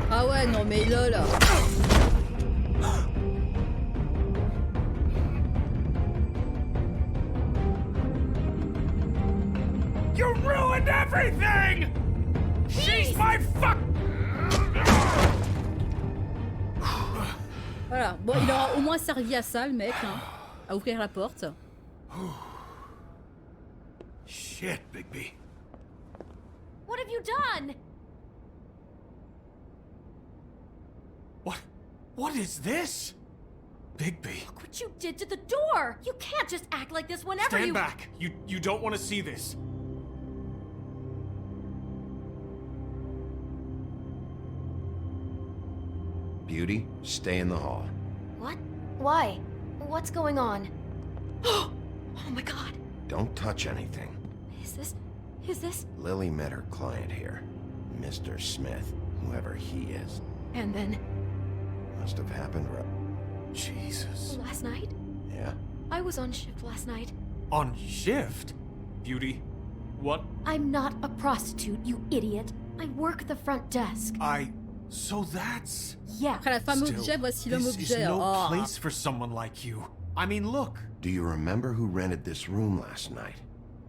Ah ouais, non mais là là. You ruined everything! She's my fuck... Voilà, bon, il aura au moins servi à ça, le mec, hein, à ouvrir la porte. Shit, Bigby. What have you done? What is this? Bigby. Look what you did to the door! You can't just act like this whenever Stand you... back. You don't want to see this. Beauty, stay in the hall. What? Why? What's going on? Oh my god! Don't touch anything. Is this... Lily met her client here. Mr. Smith, whoever he is. And then... Must have happened Jesus. Last night? Yeah? I was on shift last night. On shift? Beauty, what? I'm not a prostitute, you idiot. I work the front desk. So that's... Yeah. Après la femme Still, objet, voici l'homme this is objet. no Oh. place for someone like you. I mean, look. Do you remember who rented this room last night?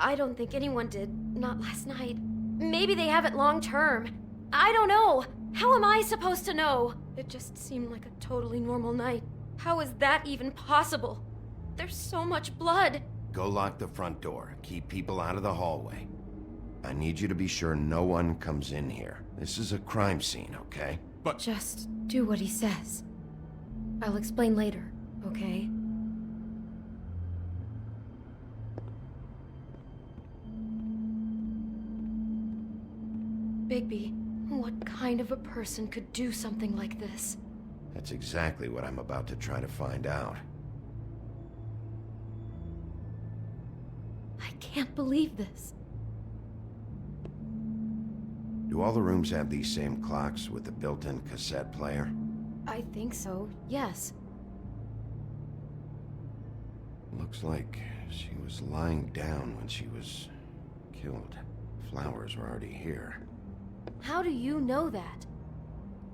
I don't think anyone did. Not last night. Maybe they have it long term. I don't know. How am I supposed to know? It just seemed like a totally normal night. How is that even possible? There's so much blood. Go lock the front door. Keep people out of the hallway. I need you to be sure no one comes in here. This is a crime scene, okay? But just do what he says. I'll explain later, okay? Bigby, what kind of a person could do something like this? That's exactly what I'm about to try to find out. I can't believe this. Do all the rooms have these same clocks with the built-in cassette player? I think so, yes. Looks like she was lying down when she was killed. Flowers were already here. How do you know that?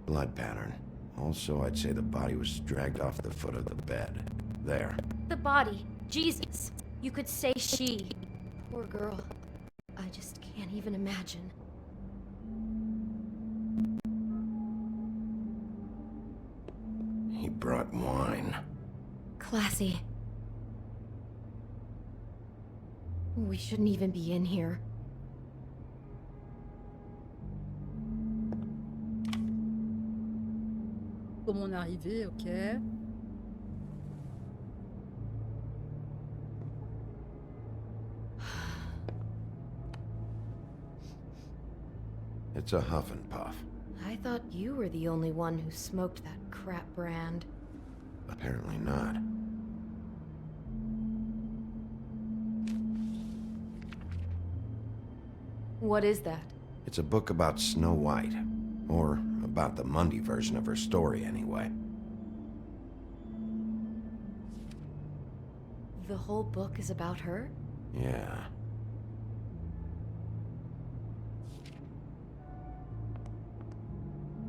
Blood pattern. Also, I'd say the body was dragged off the foot of the bed. There. The body. Jesus. You could say she. Poor girl. I just can't even imagine. He brought wine. Classy. We shouldn't even be in here. Comment on est arrivé, ok. It's a huff and puff. I thought you were the only one who smoked that crap brand. Apparently not. What is that? It's a book about Snow White. Or about the Mundy version of her story, anyway. The whole book is about her? Yeah.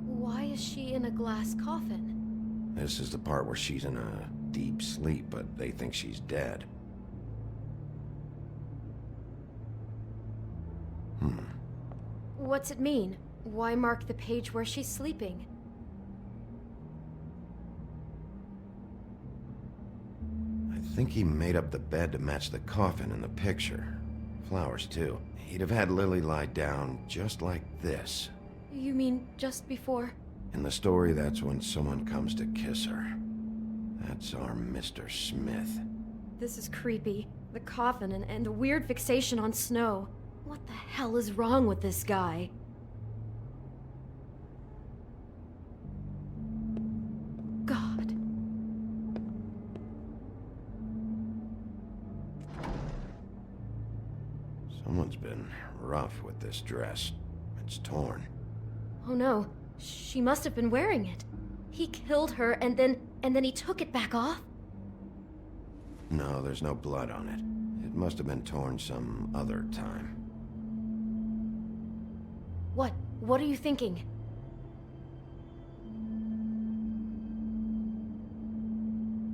Why is she in a glass coffin? This is the part where she's in a deep sleep, but they think she's dead. What's it mean? Why mark the page where she's sleeping? I think he made up the bed to match the coffin in the picture. Flowers, too. He'd have had Lily lie down just like this. You mean just before? In the story, that's when someone comes to kiss her. That's our Mr. Smith. This is creepy. The coffin and a weird fixation on snow. What the hell is wrong with this guy? God. Someone's been rough with this dress. It's torn. Oh no, she must have been wearing it. He killed her and then he took it back off? No, there's no blood on it. It must have been torn some other time. What? What are you thinking?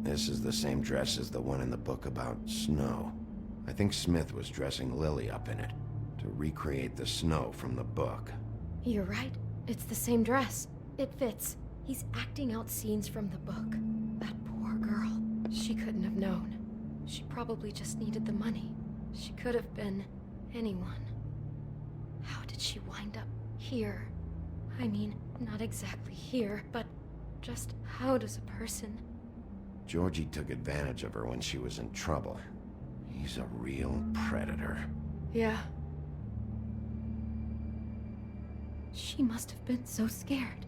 This is the same dress as the one in the book about snow. I think Smith was dressing Lily up in it to recreate the snow from the book. You're right. It's the same dress. It fits. He's acting out scenes from the book. That poor girl. She couldn't have known. She probably just needed the money. She could have been anyone. How did she wind up here? I mean, not exactly here, but just how does a person... Georgie took advantage of her when she was in trouble. He's a real predator. Yeah. She must have been so scared.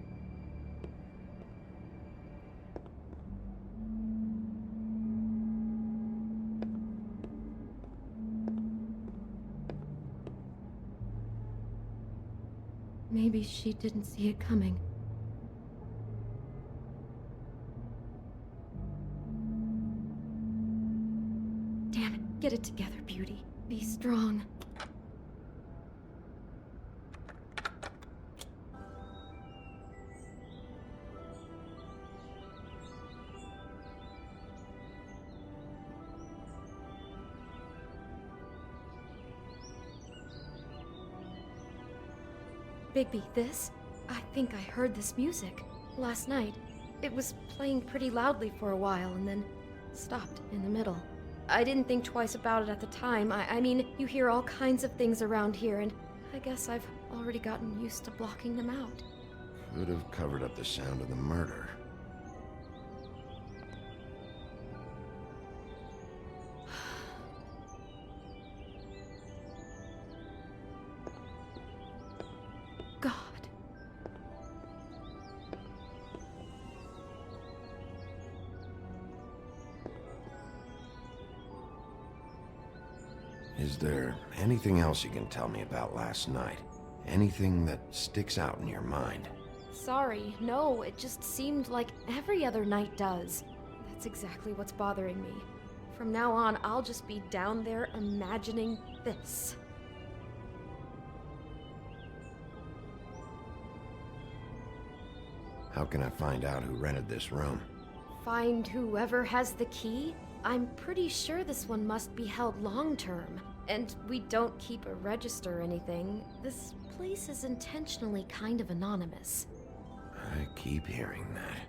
Maybe she didn't see it coming. Damn it, get it together, Beauty. Be strong. Bigby, this? I think I heard this music last night. It was playing pretty loudly for a while and then stopped in the middle. I didn't think twice about it at the time. I mean, you hear all kinds of things around here, and I guess I've already gotten used to blocking them out. Could have covered up the sound of the murder. God. Is there anything else you can tell me about last night? Anything that sticks out in your mind? Sorry, no, it just seemed like every other night does. That's exactly what's bothering me. From now on, I'll just be down there imagining this. How can I find out who rented this room? Find whoever has the key? I'm pretty sure this one must be held long-term. And we don't keep a register or anything. This place is intentionally kind of anonymous. I keep hearing that.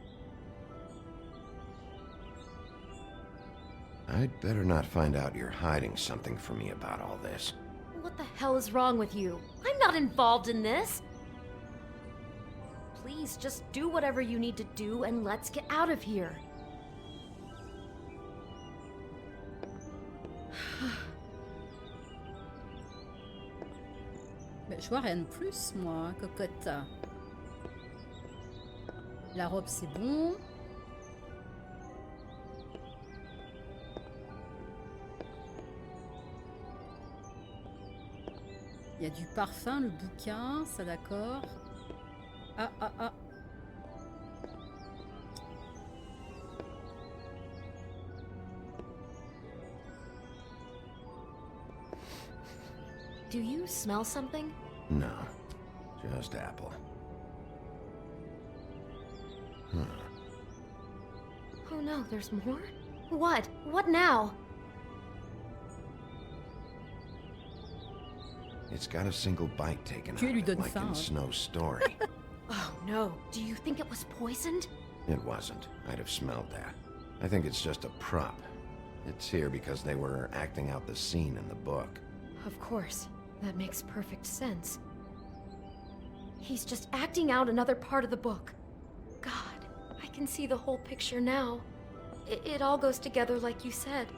I'd better not find out you're hiding something from me about all this. What the hell is wrong with you? I'm not involved in this! Please, just do whatever you need to do and let's get out of here. Ben, je vois rien de plus, moi, cocotte. La robe, c'est bon. Il y a du parfum, le bouquin, ça d'accord. Ah, ah, ah. Do you smell something? No, just apple. Huh. Oh no, there's more? What? What now? It's got a single bite taken out Tu lui of it, donnes like faim, in hein. Snow's story. Oh no, do you think it was poisoned? It wasn't. I'd have smelled that. I think it's just a prop. It's here because they were acting out the scene in the book. Of course. That makes perfect sense. He's just acting out another part of the book. God, I can see the whole picture now. It all goes together like you said.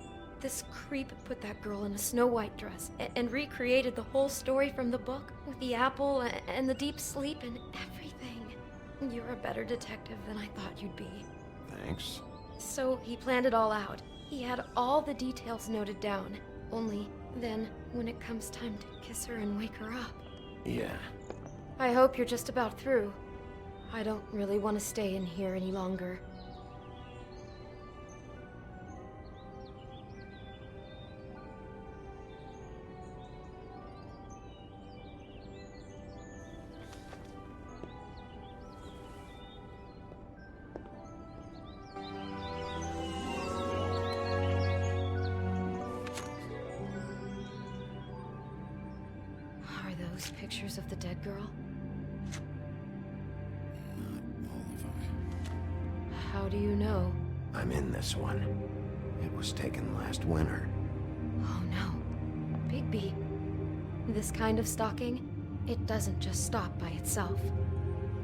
This creep put that girl in a Snow White dress and recreated the whole story from the book with the apple and the deep sleep and everything. You're a better detective than I thought you'd be. Thanks. So he planned it all out. He had all the details noted down. Only then, when it comes time to kiss her and wake her up. Yeah. I hope you're just about through. I don't really want to stay in here any longer. Are those pictures of the dead girl? How do you know? I'm in this one. It was taken last winter. Oh no. Bigby. This kind of stalking, it doesn't just stop by itself.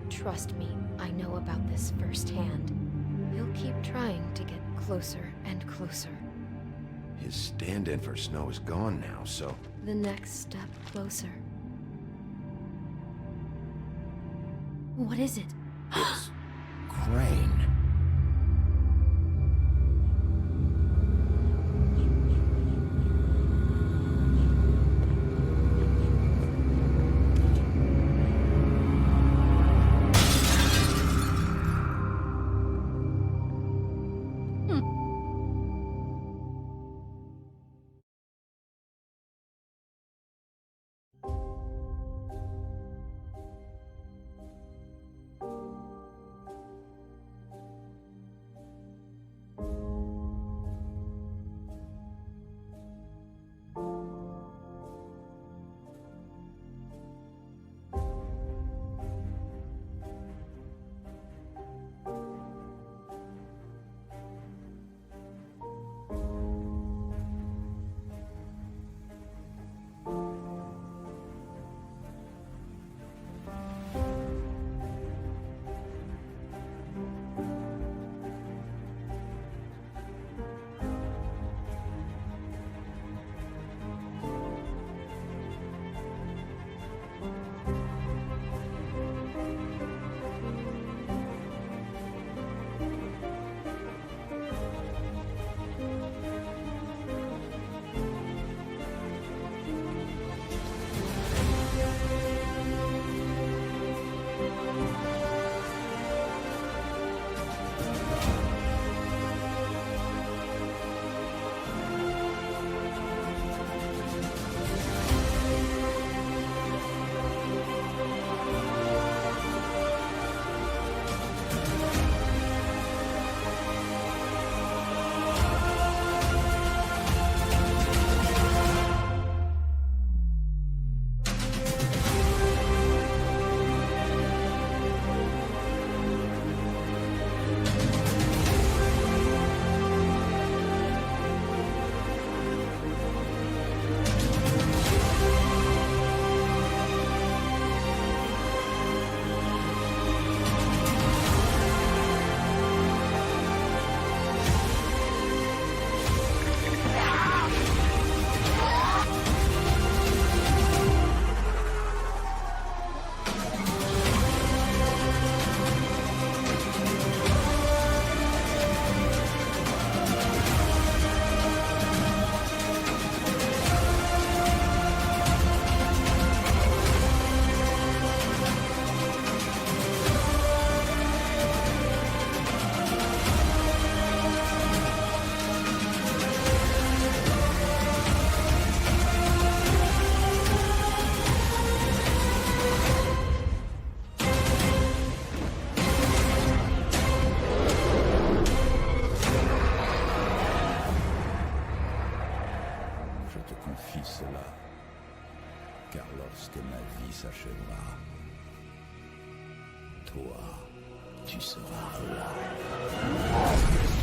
Trust me, I know about this firsthand. He'll keep trying to get closer and closer. His stand-in for Snow is gone now, so... The next step closer. What is it? It's... Crane. je te confie cela. Car lorsque ma vie s'achèvera, toi, tu seras roi.